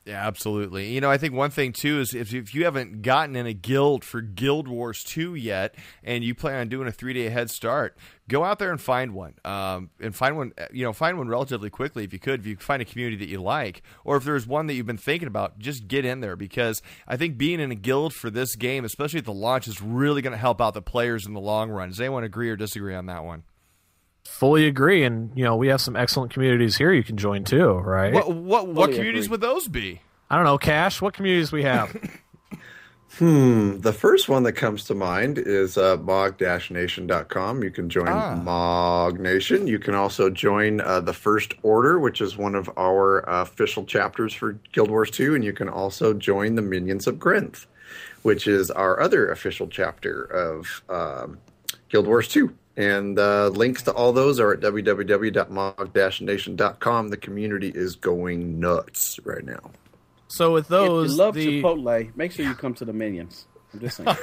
Yeah, absolutely. I think one thing, too, is if you haven't gotten in a guild for Guild Wars 2 yet, and you plan on doing a 3-day head start, go out there and find one. And find one relatively quickly if you could. If you find a community that you like, or if there's one that you've been thinking about, just get in there, because I think being in a guild for this game, especially at the launch, is really going to help out the players in the long run. Does anyone agree or disagree on that one? Fully agree, and we have some excellent communities here you can join too, right? What communities would those be? I don't know, Kash. What communities we have? The first one that comes to mind is mog-nation.com. You can join Mog Nation. You can also join the First Order, which is one of our official chapters for Guild Wars 2, and you can also join the Minions of Grinth, which is our other official chapter of Guild Wars 2. And links to all those are at www.mog-nation.com. The community is going nuts right now. So with those, if you love Chipotle, make sure you come to the Minions. I'm just saying.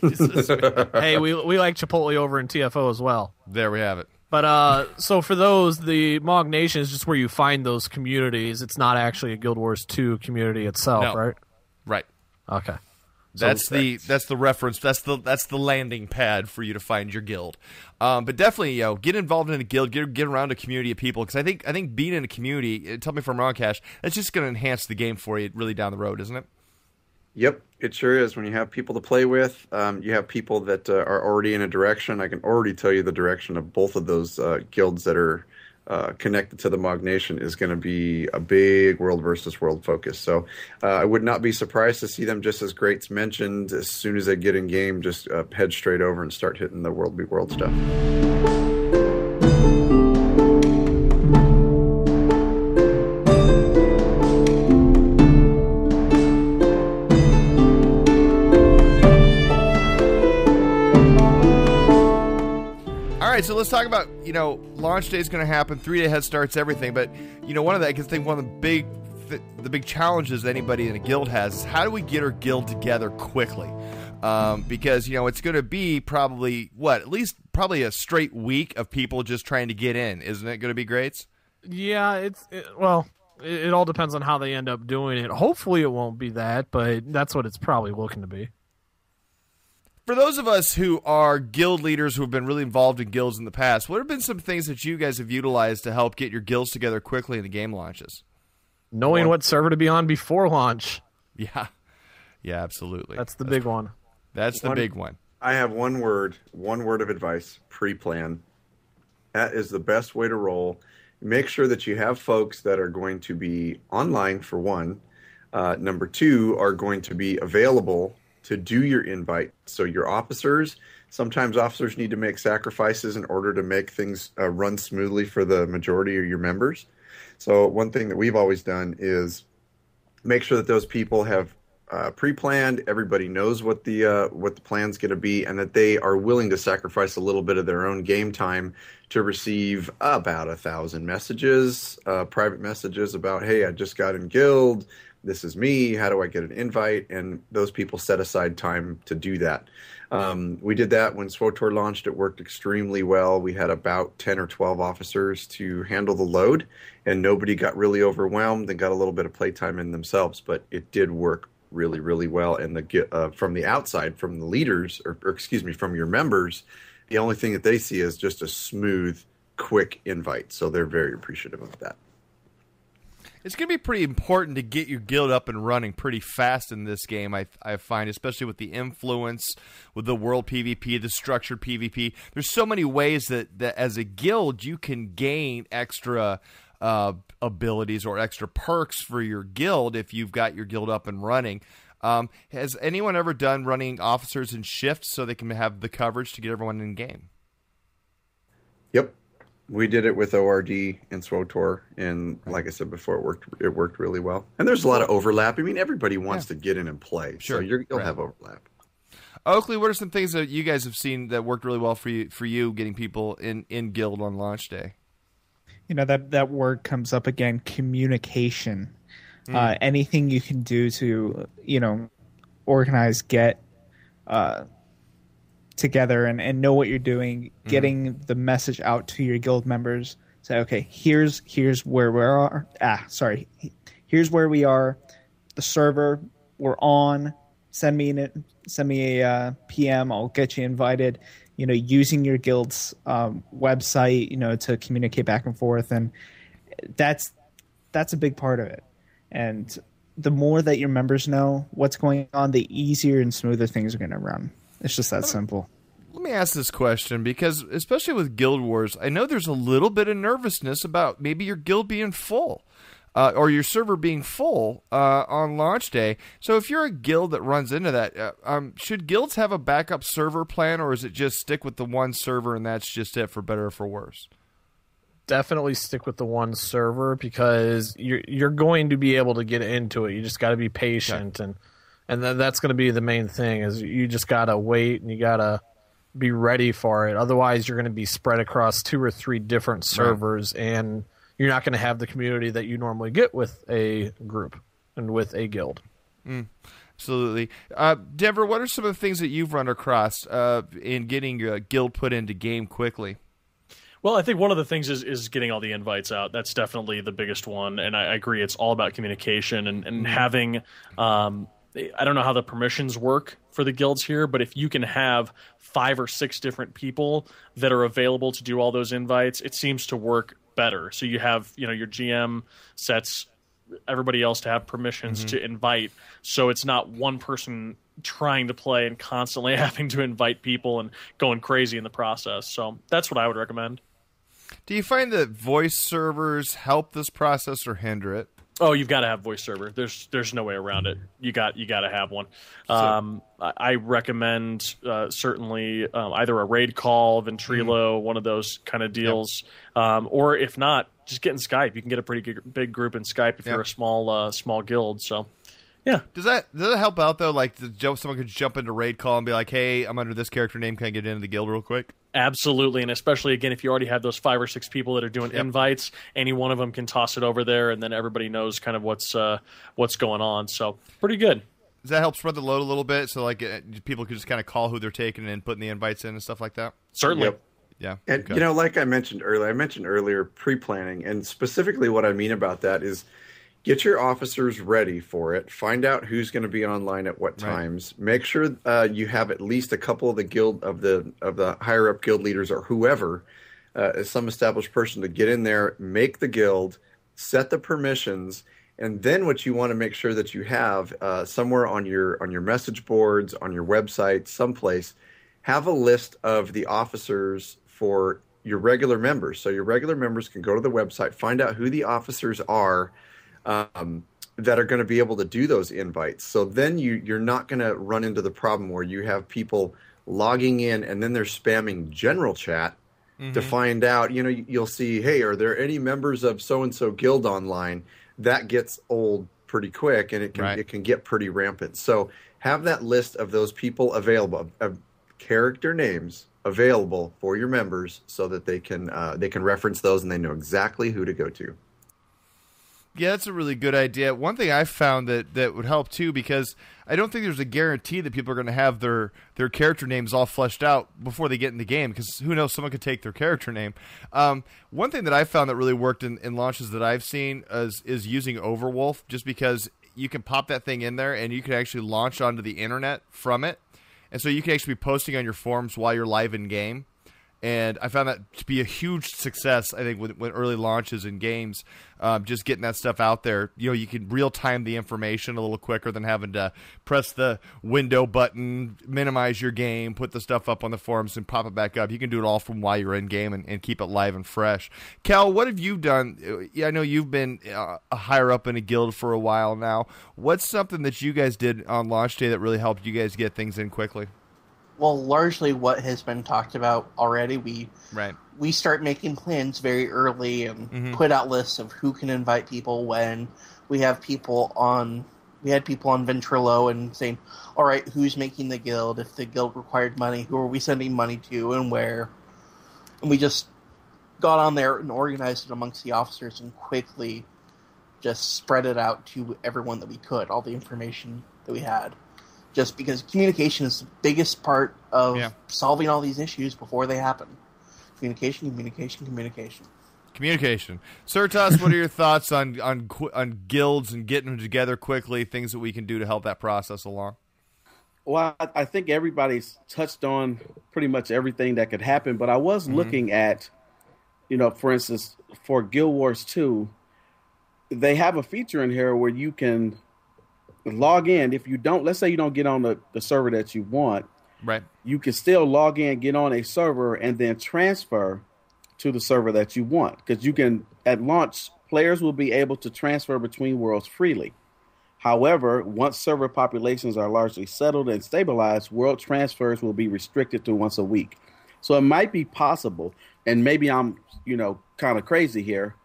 Jesus. Hey, we like Chipotle over in TFO as well. There we have it. But so for those, the Mog Nation is just where you find those communities. It's not actually a Guild Wars 2 community itself, right? Right. Okay. That's the reference. That's the landing pad for you to find your guild. But definitely, get involved in a guild. Get around a community of people, because I think being in a community. Tell me if I'm wrong, Kash. That's just going to enhance the game for you really down the road, isn't it? Yep, it sure is. When you have people to play with, you have people that are already in a direction. I can already tell you the direction of both of those guilds that are connected to the Mog Nation is going to be a big world versus world focus. So I would not be surprised to see them, just as Greats mentioned, as soon as they get in game, just head straight over and start hitting the world v world stuff. All right, so let's talk about, launch day is going to happen, 3-day head starts, everything. But, one of the big challenges anybody in a guild has is how do we get our guild together quickly? Because, it's going to be probably, at least probably a straight week of people just trying to get in. Isn't it going to be Greats? Yeah, it all depends on how they end up doing it. Hopefully it won't be that, but that's what it's probably looking to be. For those of us who are guild leaders who have been really involved in guilds in the past, what have been some things that you guys have utilized to help get your guilds together quickly in the game launches? Knowing what server to be on before launch. Yeah, absolutely. That's the big one. That's the big one. I have one word of advice: pre-plan. That is the best way to roll. Make sure that you have folks that are going to be online, for one. Number two, are going to be available to do your invite. So your officers, sometimes officers need to make sacrifices in order to make things run smoothly for the majority of your members. So one thing that we've always done is make sure that those people have pre-planned. Everybody knows what the plan's going to be, and that they are willing to sacrifice a little bit of their own game time to receive about 1,000 messages, private messages about, hey, I just got in guild. This is me. How do I get an invite? And those people set aside time to do that. We did that when SWTOR launched. It worked extremely well. We had about 10 or 12 officers to handle the load, and nobody got really overwhelmed and got a little bit of playtime in themselves. But it did work really, really well. And from the outside, from the leaders, or excuse me, from your members, the only thing that they see is just a smooth, quick invite. So they're very appreciative of that. It's going to be pretty important to get your guild up and running pretty fast in this game, I find, especially with the influence, with the world PvP, the structured PvP. There's so many ways that as a guild you can gain extra abilities or extra perks for your guild if you've got your guild up and running. Has anyone ever done running officers in shifts so they can have the coverage to get everyone in game? Yep. We did it with ORD and SWTOR, and like I said before, it worked really well. And there's a lot of overlap. I mean, everybody wants to get in and play, sure. So you'll have overlap. Oakley, what are some things that you guys have seen that worked really well for you getting people in guild on launch day? You know, that word comes up again, communication. Anything you can do to, organize, get together and know what you're doing, getting the message out to your guild members. Say, okay, here's where we are. Here's where we are. The server we're on. Send me a PM. I'll get you invited. Using your guild's website, to communicate back and forth, and that's a big part of it. And the more that your members know what's going on, the easier and smoother things are going to run. It's just that simple. Let me ask this question, because especially with Guild Wars, I know there's a little bit of nervousness about maybe your guild being full or your server being full on launch day. So if you're a guild that runs into that, should guilds have a backup server plan, or is it just stick with the one server and that's just it, for better or for worse? Definitely stick with the one server, because you're going to be able to get into it. You just got to be patient, and then that's going to be the main thing. Is you just got to wait and you got to be ready for it. Otherwise, you're going to be spread across 2 or 3 different servers, and you're not going to have the community that you normally get with a group and with a guild. Absolutely. Denver, what are some of the things that you've run across in getting your guild put into game quickly? Well, I think one of the things is getting all the invites out. That's definitely the biggest one, and I agree. It's all about communication and having I don't know how the permissions work for the guilds here, but if you can have 5 or 6 different people that are available to do all those invites, it seems to work better. So you have, your GM sets everybody else to have permissions to invite, so it's not one person trying to play and constantly having to invite people and going crazy in the process. So that's what I would recommend. Do you find that voice servers help this process or hinder it? Oh, you've got to have voice server. There's no way around it. You got to have one. I recommend certainly either a raid call, Ventrilo, one of those kind of deals, or if not, just get in Skype. You can get a pretty big group in Skype if you're a small guild. So, yeah. Does that help out though? Like, someone could jump into raid call and be like, "Hey, I'm under this character name. Can I get into the guild real quick?" Absolutely, and especially, again, if you already have those 5 or 6 people that are doing invites, any one of them can toss it over there, and then everybody knows kind of what's going on. So, pretty good. Does that help spread the load a little bit, so like people can just kind of call who they're taking and putting the invites in and stuff like that? Certainly. Yep. Yeah. And, like I mentioned earlier, pre-planning, and specifically what I mean about that is get your officers ready for it. Find out who's going to be online at what times. Right. Make sure you have at least a couple of the guild of the higher up guild leaders or whoever, some established person to get in there, make the guild, set the permissions, and then what you want to make sure that you have somewhere on your message boards, on your website, someplace, have a list of the officers for your regular members. So your regular members can go to the website, find out who the officers are that are going to be able to do those invites. So then you're not going to run into the problem where you have people logging in and then they're spamming general chat to find out, you'll see, hey, are there any members of so-and-so guild online? That gets old pretty quick, and it can get pretty rampant. So have that list of those people available, of character names available for your members, so that they can reference those and they know exactly who to go to. Yeah, that's a really good idea. One thing I've found that would help too, because I don't think there's a guarantee that people are going to have their character names all fleshed out before they get in the game, because who knows, someone could take their character name. One thing that I found that really worked in launches that I've seen is using Overwolf, just because you can pop that thing in there and you can actually launch onto the internet from it. And so you can actually be posting on your forums while you're live in game. And I found that to be a huge success, I think, when early launches in games, just getting that stuff out there. You can real-time the information a little quicker than having to press the window button, minimize your game, put the stuff up on the forums, and pop it back up. You can do it all from while you're in game and keep it live and fresh. Cal, what have you done? I know you've been higher up in a guild for a while now. What's something that you guys did on launch day that really helped you guys get things in quickly? Well, largely what has been talked about already. We start making plans very early and put out lists of who can invite people when. We had people on Ventrilo and saying, all right, who's making the guild? If the guild required money, who are we sending money to and where? And we just got on there and organized it amongst the officers and quickly just spread it out to everyone that we could, all the information that we had. Just because communication is the biggest part of solving all these issues before they happen. Communication. Sertas, what are your thoughts on guilds and getting them together quickly, things that we can do to help that process along? Well, I think everybody's touched on pretty much everything that could happen, but I was looking at, for instance, for Guild Wars 2, they have a feature in here where you can log in. If you don't, let's say you don't get on the server that you want, right? You can still log in, get on a server, and then transfer to the server that you want. Because you can, at launch, players will be able to transfer between worlds freely. However, once server populations are largely settled and stabilized, world transfers will be restricted to once a week. So it might be possible, and maybe I'm, kind of crazy here,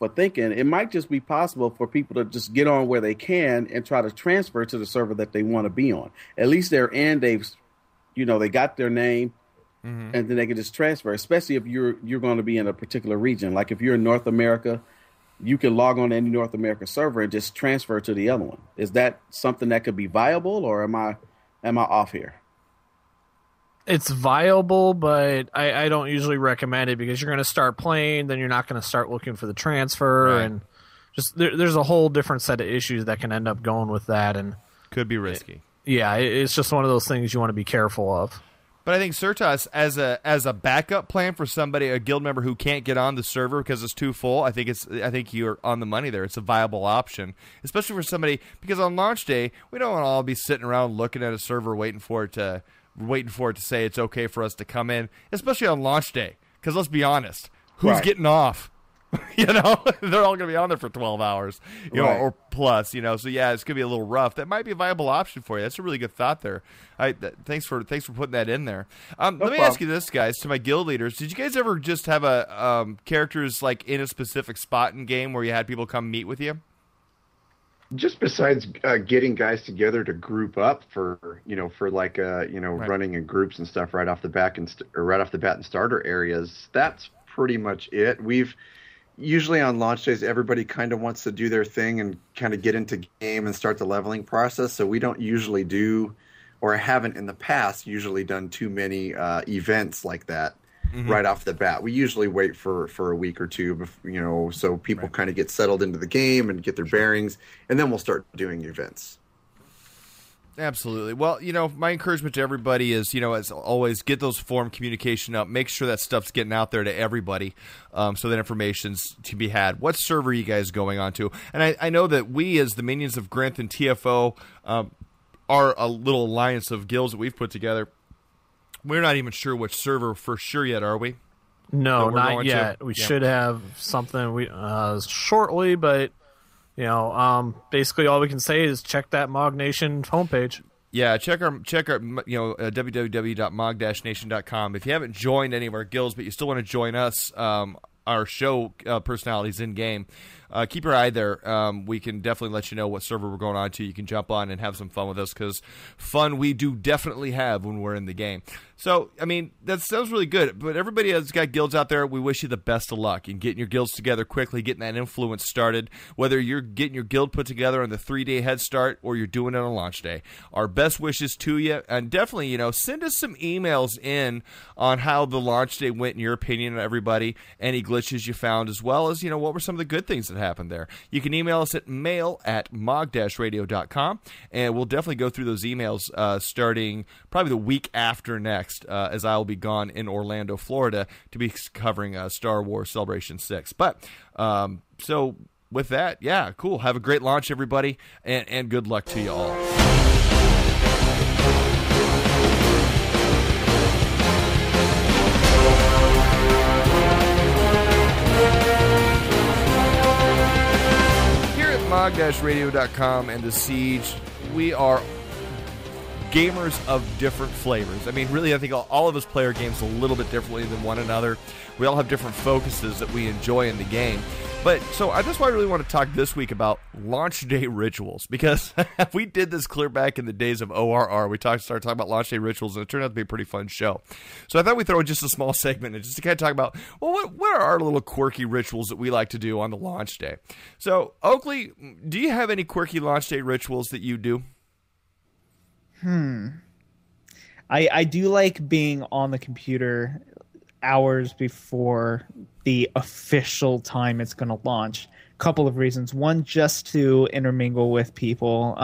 but thinking it might just be possible for people to just get on where they can and try to transfer to the server that they want to be on. At least they're in, they got their name, and then they can just transfer, especially if you're going to be in a particular region. Like if you're in North America, you can log on to any North America server and just transfer to the other one. Is that something that could be viable, or am I off here? It's viable, but I don't usually recommend it, because you're going to start playing, then you're not going to start looking for the transfer, and just there's a whole different set of issues that can end up going with that, and could be risky. It's just one of those things you want to be careful of. But I think Sertas, as a backup plan for somebody, a guild member who can't get on the server because it's too full, I think you're on the money there. It's a viable option, especially for somebody, because on launch day we don't want to all be sitting around looking at a server waiting for it to say it's okay for us to come in, especially on launch day. Because let's be honest, who's getting off? They're all going to be on there for 12 hours, or plus. So it's going to be a little rough. That might be a viable option for you. That's a really good thought there. Thanks for putting that in there. Let me ask you this, guys, to my guild leaders: did you guys ever just have a characters like in a specific spot in game where you had people come meet with you? Just besides getting guys together to group up for running in groups and stuff right off the bat in starter areas, that's pretty much it. We've usually on launch days, everybody kind of wants to do their thing and kind of get into game and start the leveling process. So we don't usually do, or haven't in the past, usually done too many events like that. Right off the bat. We usually wait for a week or two, so people kind of get settled into the game and get their bearings, and then we'll start doing events. Absolutely. Well, my encouragement to everybody is, as always, get those forum communication up. Make sure that stuff's getting out there to everybody, so that information's to be had. What server are you guys going on to? And I know that we, as the minions of Grinth and TFO, are a little alliance of guilds that we've put together. We're not even sure which server for sure yet, are we? No, not going yet. to? We should have something shortly, but basically all we can say is check that Mog Nation homepage. Yeah, check our www.mog-nation.com. If you haven't joined any of our guilds, but you still want to join us, our show personalities in game, keep your eye there. We can definitely let you know what server we're going on to. You can jump on and have some fun with us, because fun we do definitely have when we're in the game. So, I mean, that sounds really good. But everybody that's got guilds out there, we wish you the best of luck in getting your guilds together quickly, getting that influence started, whether you're getting your guild put together on the 3-day head start or you're doing it on launch day. Our best wishes to you. And definitely, send us some emails in on how the launch day went in your opinion, everybody. Any glitches you found, as well as, what were some of the good things that happened there. You can email us at mail@mog-radio.com, and we'll definitely go through those emails starting probably the week after next, as I will be gone in Orlando, Florida, to be covering Star Wars Celebration 6. But, so with that, yeah, cool. Have a great launch, everybody, and good luck to you all. Mog-radio.com and the Siege, we are gamers of different flavors. I mean, really, I think all of us play our games a little bit differently than one another. We all have different focuses that we enjoy in the game. But so that's why I really want to talk this week about launch day rituals, because we did this clear back in the days of ORR. We started talking about launch day rituals, and it turned out to be a pretty fun show. So I thought we'd throw in just a small segment and just to kind of talk about, well, what are our little quirky rituals that we like to do on the launch day? So, Oakley, do you have any quirky launch day rituals that you do? I do like being on the computer hours before the official time it's going to launch. Couple of reasons. One, just to intermingle with people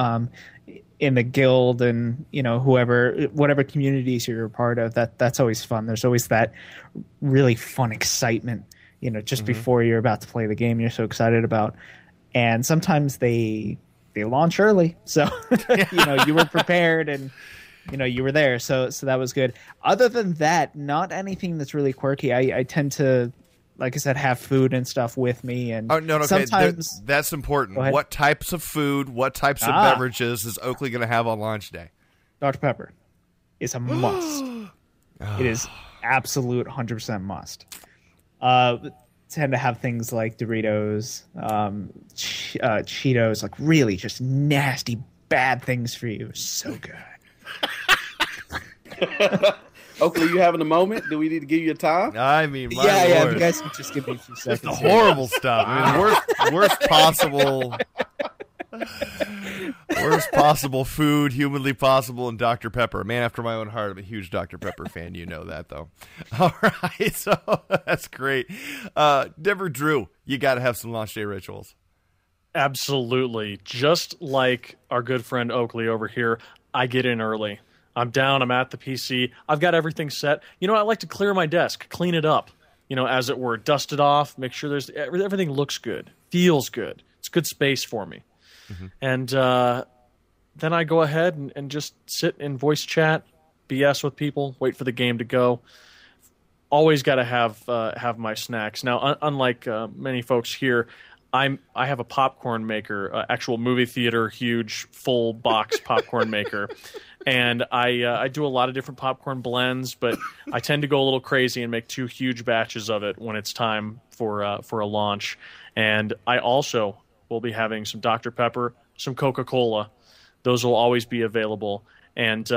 in the guild and whatever communities you're a part of. That's always fun. There's always that really fun excitement, just before you're about to play the game you're so excited about. And sometimes they launch early, so you were prepared and you were there, so that was good. Other than that, not anything that's really quirky. I tend to, like I said, have food and stuff with me, and sometimes okay. That's important. What types of food, what types of beverages is Oakley going to have on launch day? Dr. Pepper is a must. It is absolute 100% must. Tend to have things like Doritos, Cheetos, like really just nasty, bad things for you. So good. Oakley, you having a moment? Do we need to give you a time? I mean, my yeah. Lord. You guys can just give me a few seconds. It's the horrible stuff. I mean, worst possible food, humanly possible, and Dr. Pepper. A man after my own heart. I'm a huge Dr. Pepper fan. You know that, though. All right, so that's great. Denver Drew, you got to have some launch day rituals. Absolutely. Just like our good friend Oakley over here, I get in early. I'm down. I'm at the PC. I've got everything set. I like to clear my desk, clean it up, as it were, dust it off, make sure everything looks good, feels good. It's good space for me. Mm-hmm. And then I go ahead and just sit in voice chat, BS with people, wait for the game to go. Always got to have my snacks. Now, unlike many folks here, I have a popcorn maker, actual movie theater, huge, full box popcorn maker. And I do a lot of different popcorn blends, but I tend to go a little crazy and make 2 huge batches of it when it's time for a launch. And I also will be having some Dr. Pepper, some Coca-Cola. Those will always be available. And,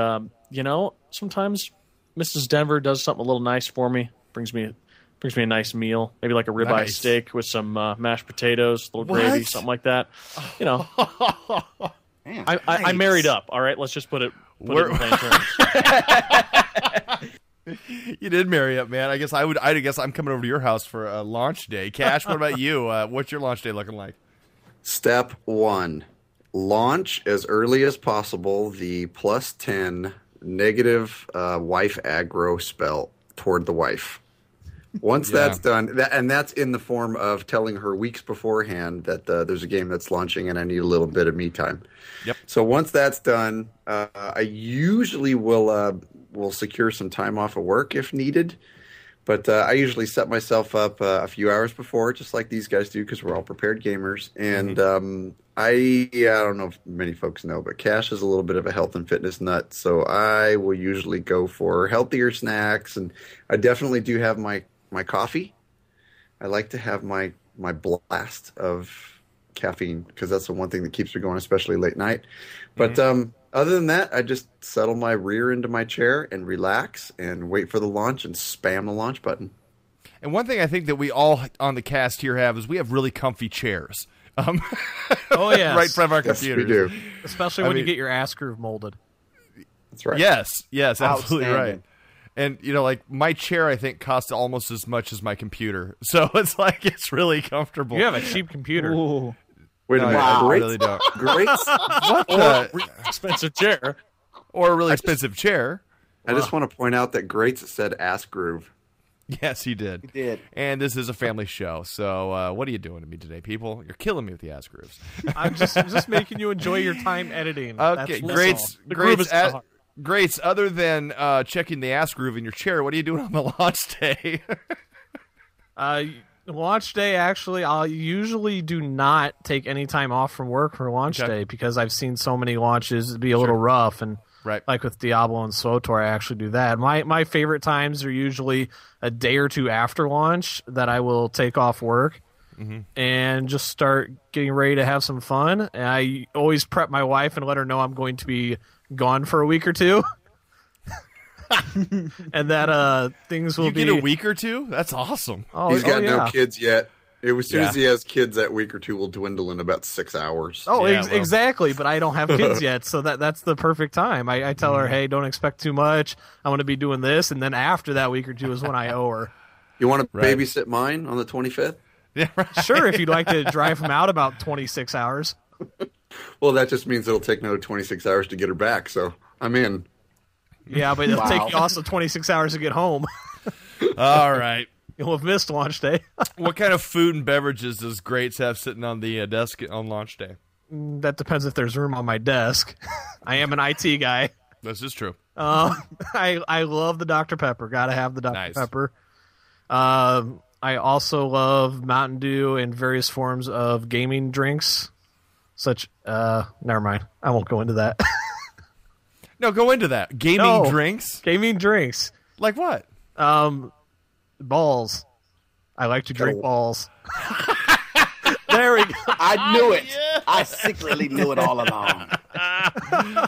sometimes Mrs. Denver does something a little nice for me, brings me a nice meal, maybe like a ribeye steak with some mashed potatoes, a little gravy, something like that. Man, I married up, all right? Let's just put it in plain terms. You did marry up, man. I guess I'm coming over to your house for a launch day. Kash, what about you? What's your launch day looking like? Step 1, launch as early as possible the +10 negative wife aggro spell toward the wife. Once that's done, and that's in the form of telling her weeks beforehand that there's a game that's launching and I need a little bit of me time. Yep. So once that's done, I usually will secure some time off of work if needed. But I usually set myself up a few hours before, just like these guys do, because we're all prepared gamers. And I don't know if many folks know, but Kash is a little bit of a health and fitness nut. So I will usually go for healthier snacks. And I definitely do have my coffee. I like to have my blast of caffeine because that's the one thing that keeps me going, especially late night. But other than that, I just settle my rear into my chair and relax and wait for the launch and spam the launch button. And one thing I think that we all on the cast here have is we have really comfy chairs. Oh, yeah. Right in front of our Yes, computers. we do. Especially when you get your ass groove molded. That's right. Yes, absolutely right. Outstanding. And, like, my chair, I think, costs almost as much as my computer. So it's like, it's really comfortable. You have a cheap computer. Ooh. Wait a minute. I Great. really don't. Great. What the? Expensive chair. Or a really expensive chair. I just want to point out that Greats said ass groove. Yes, he did. He did. And this is a family show. So what are you doing to me today, people? You're killing me with the ass grooves. I'm just making you enjoy your time editing. Okay, That's The groove is the heart. Greats, other than checking the ass groove in your chair, what are you doing on the launch day? Launch day, actually, I'll usually do not take any time off from work for launch day because I've seen so many launches be a little rough. And like with Diablo and SWTOR, I actually do that. My favorite times are usually a day or two after launch that I will take off work and just start getting ready to have some fun. And I always prep my wife and let her know I'm going to be gone for a week or two. And that things will get a week or two? That's awesome. He's got no kids yet. As soon as he has kids, that week or two will dwindle in about 6 hours. Oh, exactly. But I don't have kids yet, so that's the perfect time. I tell her, hey, don't expect too much. I want to be doing this, and then after that week or two is when I owe her. You want to babysit mine on the 25th? Yeah, right. Sure, if you'd like to drive him out about 26 hours. Well, that just means it'll take another 26 hours to get her back, so I'm in. Yeah, but it'll take you also 26 hours to get home. All right. You'll have missed launch day. What kind of food and beverages does Greats have sitting on the desk on launch day? That depends if there's room on my desk. I am an IT guy. This is true. I love the Dr. Pepper. Gotta have the Dr. Pepper. I also love Mountain Dew and various forms of gaming drinks. Never mind. I won't go into that. No, go into that. Gaming drinks? Gaming drinks. Like what? Balls. I like to drink balls. There we go. I knew it. Yes. I secretly knew it all along.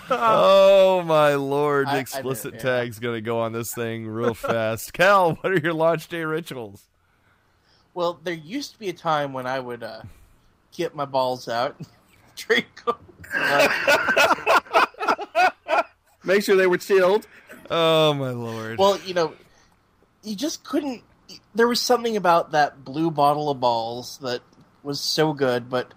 Oh, my Lord. Explicit tag's going to go on this thing real fast. Cal, what are your launch day rituals? Well, there used to be a time when I would get my balls out and drink them. Make sure they were chilled. Oh, my Lord. Well, you just couldn't... There was something about that blue bottle of balls that was so good, but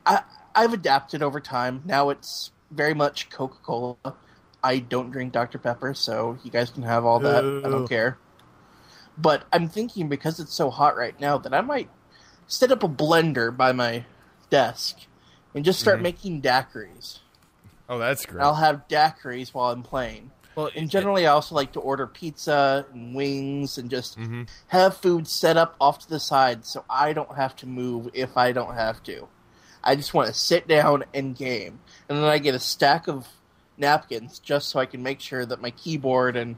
I've adapted over time. Now it's very much Coca-Cola. I don't drink Dr. Pepper, so you guys can have all that. I don't care. But I'm thinking, because it's so hot right now, that I might set up a blender by my desk and just start making daiquiris. Oh, that's great. I'll have daiquiris while I'm playing. Well, and generally, I also like to order pizza and wings and just have food set up off to the side so I don't have to move if I don't have to. I just want to sit down and game. And then I get a stack of napkins just so I can make sure that my keyboard and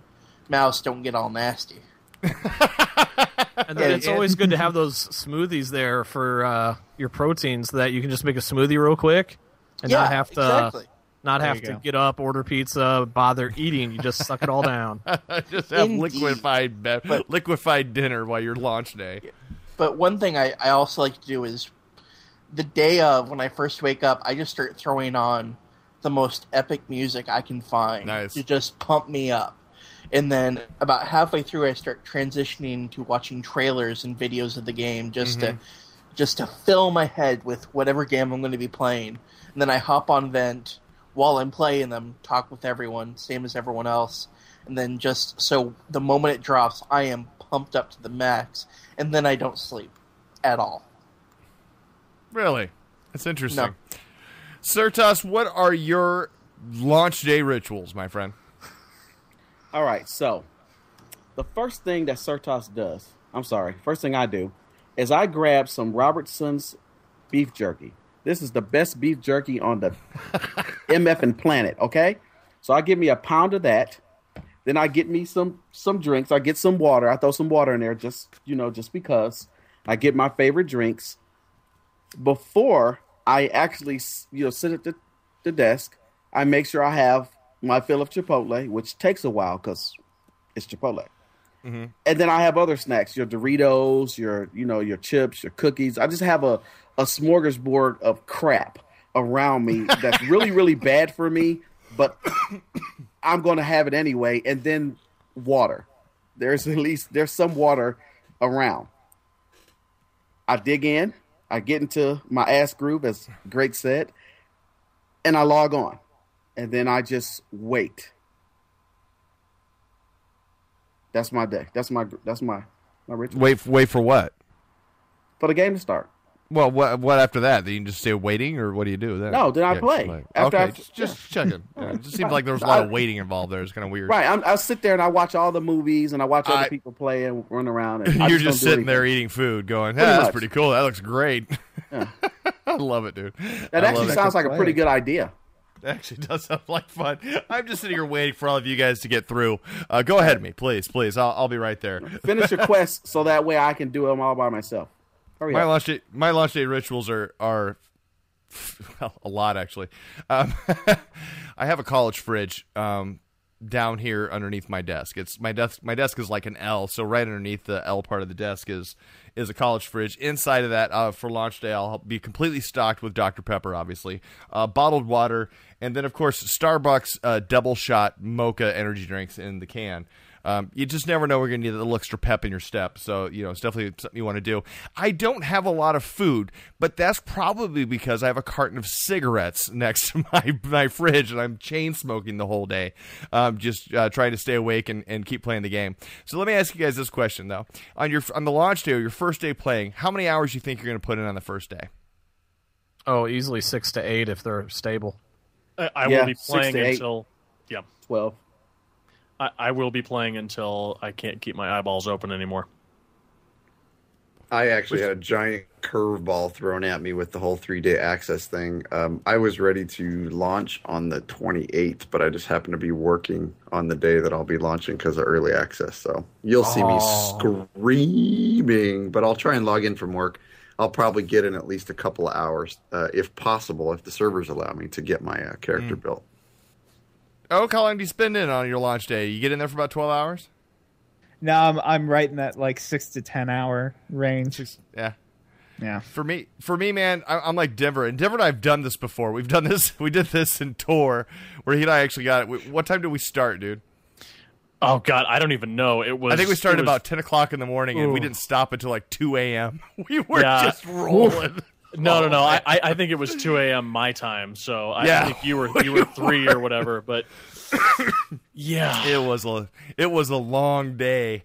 mouse don't get all nasty. And then it's always good to have those smoothies there for your protein so that you can just make a smoothie real quick and not have to get up, order pizza, bother eating. You just suck it all down. Just have liquefied dinner while you're launch day. But one thing I also like to do is the day of, when I first wake up, I just start throwing on the most epic music I can find to just pump me up. And then about halfway through, I start transitioning to watching trailers and videos of the game just to fill my head with whatever game I'm going to be playing. And then I hop on Vent while I'm playing them, talk with everyone, same as everyone else. And then just so the moment it drops, I am pumped up to the max. And then I don't sleep at all. Really? That's interesting. No. Sertas, what are your launch day rituals, my friend? All right, so the first thing that Sertas does, first thing I do, is I grab some Robertson's beef jerky. This is the best beef jerky on the MF and planet, okay? So I give me a pound of that. Then I get me some drinks. I get some water. I throw some water in there just because. I get my favorite drinks. Before I actually, sit at the desk, I make sure I have my fill of Chipotle, which takes a while because it's Chipotle. Mm-hmm. And then I have other snacks, your Doritos, your chips, your cookies. I just have a smorgasbord of crap around me that's really, really bad for me, but I'm going to have it anyway. And then water. There's some water around. I dig in. I get into my ass groove, as Greg said, and I log on. And then I just wait. That's my day. That's my ritual. Wait for what? For the game to start. Well, what after that? Then you just stay waiting, or what do you do then? No, then I play. Just checking. Yeah, it just seems like there was a lot of waiting involved there. It's kind of weird. Right. I'll sit there and I watch all the movies and I watch other people play and run around. And you're just sitting there eating food going, that's pretty cool. That looks great. Yeah. I love it, dude. That actually sounds like a pretty good idea. It actually does sound like fun. I'm just sitting here waiting for all of you guys to get through. Go ahead of me, please. I'll be right there. Finish your quest so that way I can do them all by myself. My launch day rituals are well, a lot actually. I have a college fridge down here underneath my desk. My desk is like an L, so right underneath the L part of the desk is a college fridge. Inside of that, for launch day, I'll be completely stocked with Dr. Pepper, obviously, bottled water, and then of course Starbucks double shot mocha energy drinks in the can. You just never know. We're going to need a little extra pep in your step. So, it's definitely something you want to do. I don't have a lot of food, but that's probably because I have a carton of cigarettes next to my fridge, and I'm chain smoking the whole day, just trying to stay awake and keep playing the game. So let me ask you guys this question, though. On the launch day or your first day playing, how many hours do you think you're going to put in on the first day? Oh, easily 6 to 8 if they're stable. I will be playing until 12. I will be playing until I can't keep my eyeballs open anymore. I actually had a giant curveball thrown at me with the whole 3-day access thing. I was ready to launch on the 28th, but I just happened to be working on the day that I'll be launching because of early access. So you'll see me screaming, but I'll try and log in from work. I'll probably get in at least a couple of hours, if possible, if the servers allow me to get my character built. Oh, how long do you spend in on your launch day? You get in there for about 12 hours? No, I'm right in that 6 to 10 hour range. Yeah. For me, man, I'm like Denver. And Denver and I have done this before. We did this in Tor, where he and I actually got it. What time did we start, dude? Oh God, I don't even know. I think we started about 10 o'clock in the morning, and we didn't stop until 2 a.m. We were just rolling. No. I think it was 2 a.m. my time, so I think you were 3 or whatever. But yeah, it was a long day,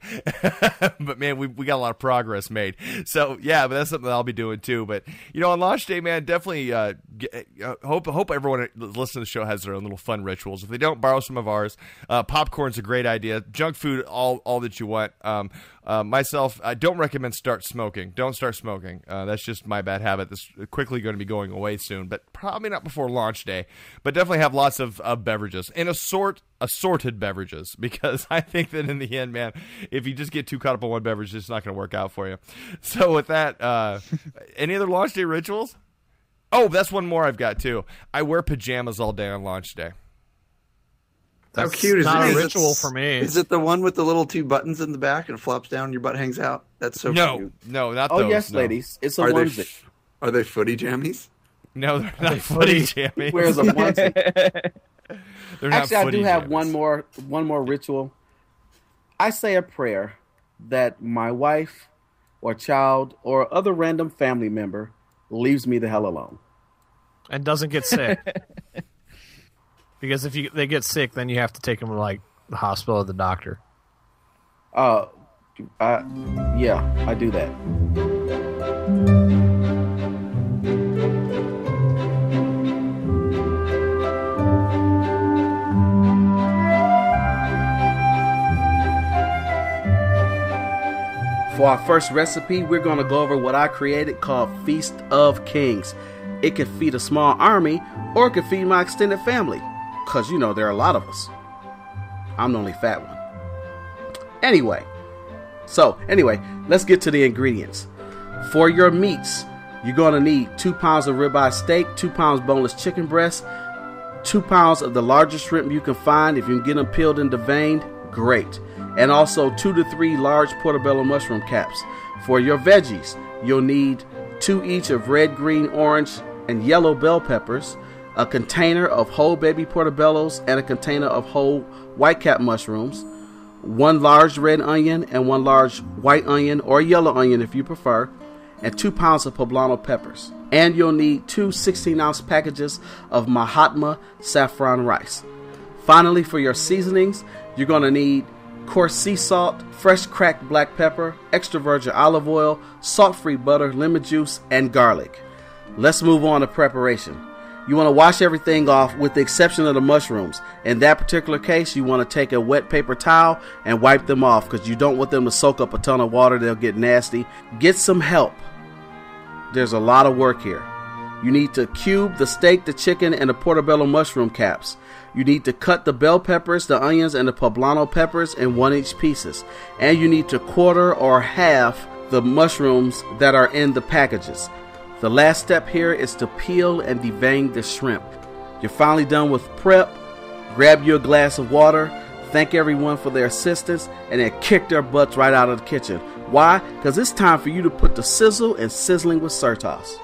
but man, we got a lot of progress made. So yeah, but that's something that I'll be doing too. But on launch day, man, definitely hope everyone listening to the show has their own little fun rituals. If they don't, borrow some of ours. Popcorn's a great idea. Junk food, all that you want. Myself, I don't recommend smoking. Don't start smoking. That's just my bad habit. That's quickly going to be going away soon, but probably not before launch day. But definitely have lots of beverages and assorted beverages, because I think that in the end, man, if you just get too caught up on one beverage, it's not going to work out for you. So with that, any other launch day rituals? Oh, that's one more I've got too. I wear pajamas all day on launch day. How cute is it? Not a ritual for me. Is it the one with the little 2 buttons in the back and flops down and your butt hangs out? That's so cute. No, not those. Oh, yes, ladies. It's a onesie. Are they footy jammies? No, they're not footy jammies. Where's a onesie? Actually, I do have jammies. one more ritual. I say a prayer that my wife or child or other random family member leaves me the hell alone. And doesn't get sick. Because if they get sick, then you have to take them to the hospital or the doctor. Yeah, I do that. For our first recipe, we're going to go over what I created called Feast of Kings. It could feed a small army, or it could feed my extended family, because, you know, there are a lot of us. I'm the only fat one. Anyway, let's get to the ingredients. For your meats, you're going to need 2 pounds of ribeye steak, 2 pounds boneless chicken breast, 2 pounds of the largest shrimp you can find. If you can get them peeled and deveined, great. And also 2 to 3 large portobello mushroom caps. For your veggies, you'll need 2 each of red, green, orange, and yellow bell peppers, a container of whole baby portobellos, and a container of whole white cap mushrooms, 1 large red onion and 1 large white onion or yellow onion if you prefer, and 2 pounds of poblano peppers. And you'll need 2 16-ounce packages of Mahatma saffron rice. Finally, for your seasonings, you're going to need coarse sea salt, fresh cracked black pepper, extra virgin olive oil, salt-free butter, lemon juice, and garlic. Let's move on to preparation. You want to wash everything off with the exception of the mushrooms. In that particular case, you want to take a wet paper towel and wipe them off because you don't want them to soak up a ton of water. They'll get nasty. Get some help. There's a lot of work here. You need to cube the steak, the chicken, and the portobello mushroom caps. You need to cut the bell peppers, the onions, and the poblano peppers in 1-inch pieces. And you need to quarter or half the mushrooms that are in the packages. The last step here is to peel and devein the shrimp. You're finally done with prep. Grab you a glass of water, thank everyone for their assistance, and then kick their butts right out of the kitchen. Why? Because it's time for you to put the sizzle in Sizzling with Sertas.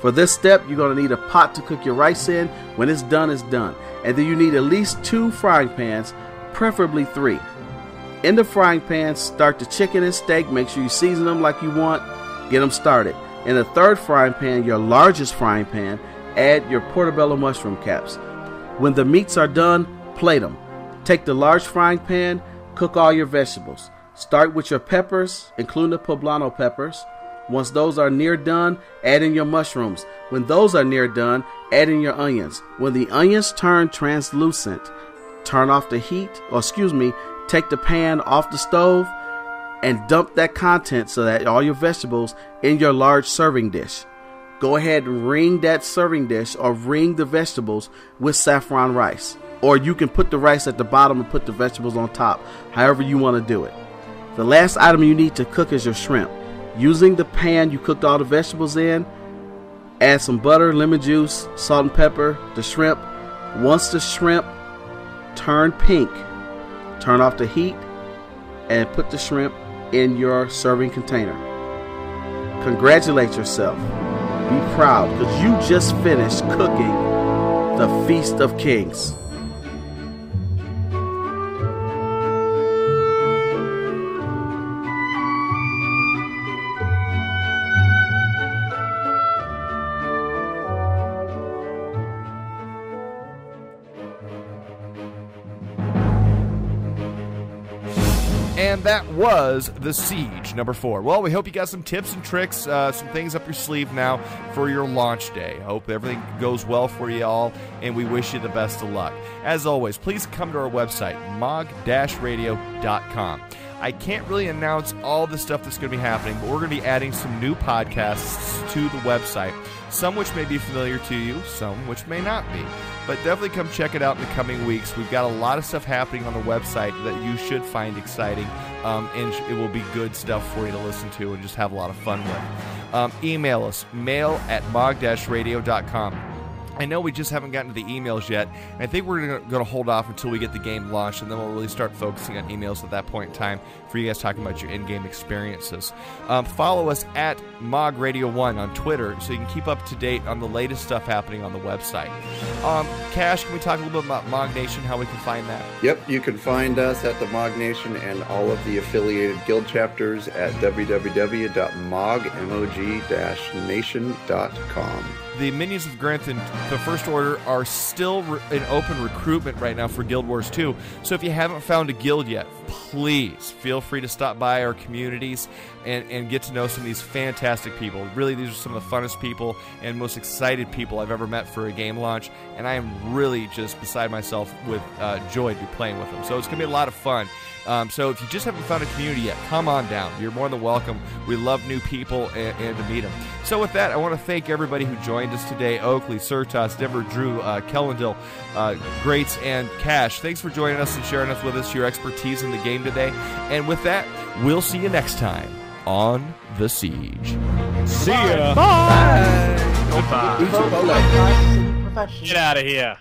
For this step, you're going to need a pot to cook your rice in. When it's done, it's done. And then you need at least 2 frying pans, preferably 3. In the frying pan, start the chicken and steak. Make sure you season them like you want. Get them started. In the third frying pan, your largest frying pan, add your portobello mushroom caps. When the meats are done, plate them. Take the large frying pan, cook all your vegetables. Start with your peppers, including the poblano peppers. Once those are near done, add in your mushrooms. When those are near done, add in your onions. When the onions turn translucent, turn off the heat, take the pan off the stove and dump that content so that all your vegetables in your large serving dish. Go ahead and ring that serving dish or ring the vegetables with saffron rice. Or you can put the rice at the bottom and put the vegetables on top, however you want to do it. The last item you need to cook is your shrimp. Using the pan you cooked all the vegetables in, add some butter, lemon juice, salt and pepper, the shrimp. Once the shrimp turn pink, turn off the heat and put the shrimp in your serving container. Congratulate yourself. Be proud because you just finished cooking the Feast of Kings. And that was The Siege, number 4. Well, we hope you got some tips and tricks, some things up your sleeve now for your launch day. Hope everything goes well for you all, and we wish you the best of luck. As always, please come to our website, mog-radio.com. I can't really announce all the stuff that's going to be happening, but we're going to be adding some new podcasts to the website, some which may be familiar to you, some which may not be. But definitely come check it out in the coming weeks. We've got a lot of stuff happening on the website that you should find exciting, and it will be good stuff for you to listen to and just have a lot of fun with. Email us, mail@mog-radio.com. I know we just haven't gotten to the emails yet. I think we're going to hold off until we get the game launched, and then we'll really start focusing on emails at that point in time for you guys talking about your in-game experiences. Follow us at Mog Radio 1 on Twitter so you can keep up to date on the latest stuff happening on the website. Cash, can we talk a little bit about Mog Nation, how we can find that? Yep, you can find us at the Mog Nation and all of the affiliated guild chapters at www.mog-nation.com. The Minions of Grantham, the First Order, are still in open recruitment right now for Guild Wars 2. So if you haven't found a guild yet, please feel free to stop by our communities and get to know some of these fantastic people. Really, these are some of the funnest people and most excited people I've ever met for a game launch, and I am really just beside myself with joy to be playing with them. So it's going to be a lot of fun. So if you just haven't found a community yet, come on down. You're more than welcome. We love new people and to meet them. So with that, I want to thank everybody who joined us today. Oakley, Sertas, Denver, Drew, Kellendale, Greats, and Kash. Thanks for joining us and sharing with us your expertise in the game today. And with that, we'll see you next time on The Siege. See ya. Bye. Goodbye. Goodbye. Get out of here.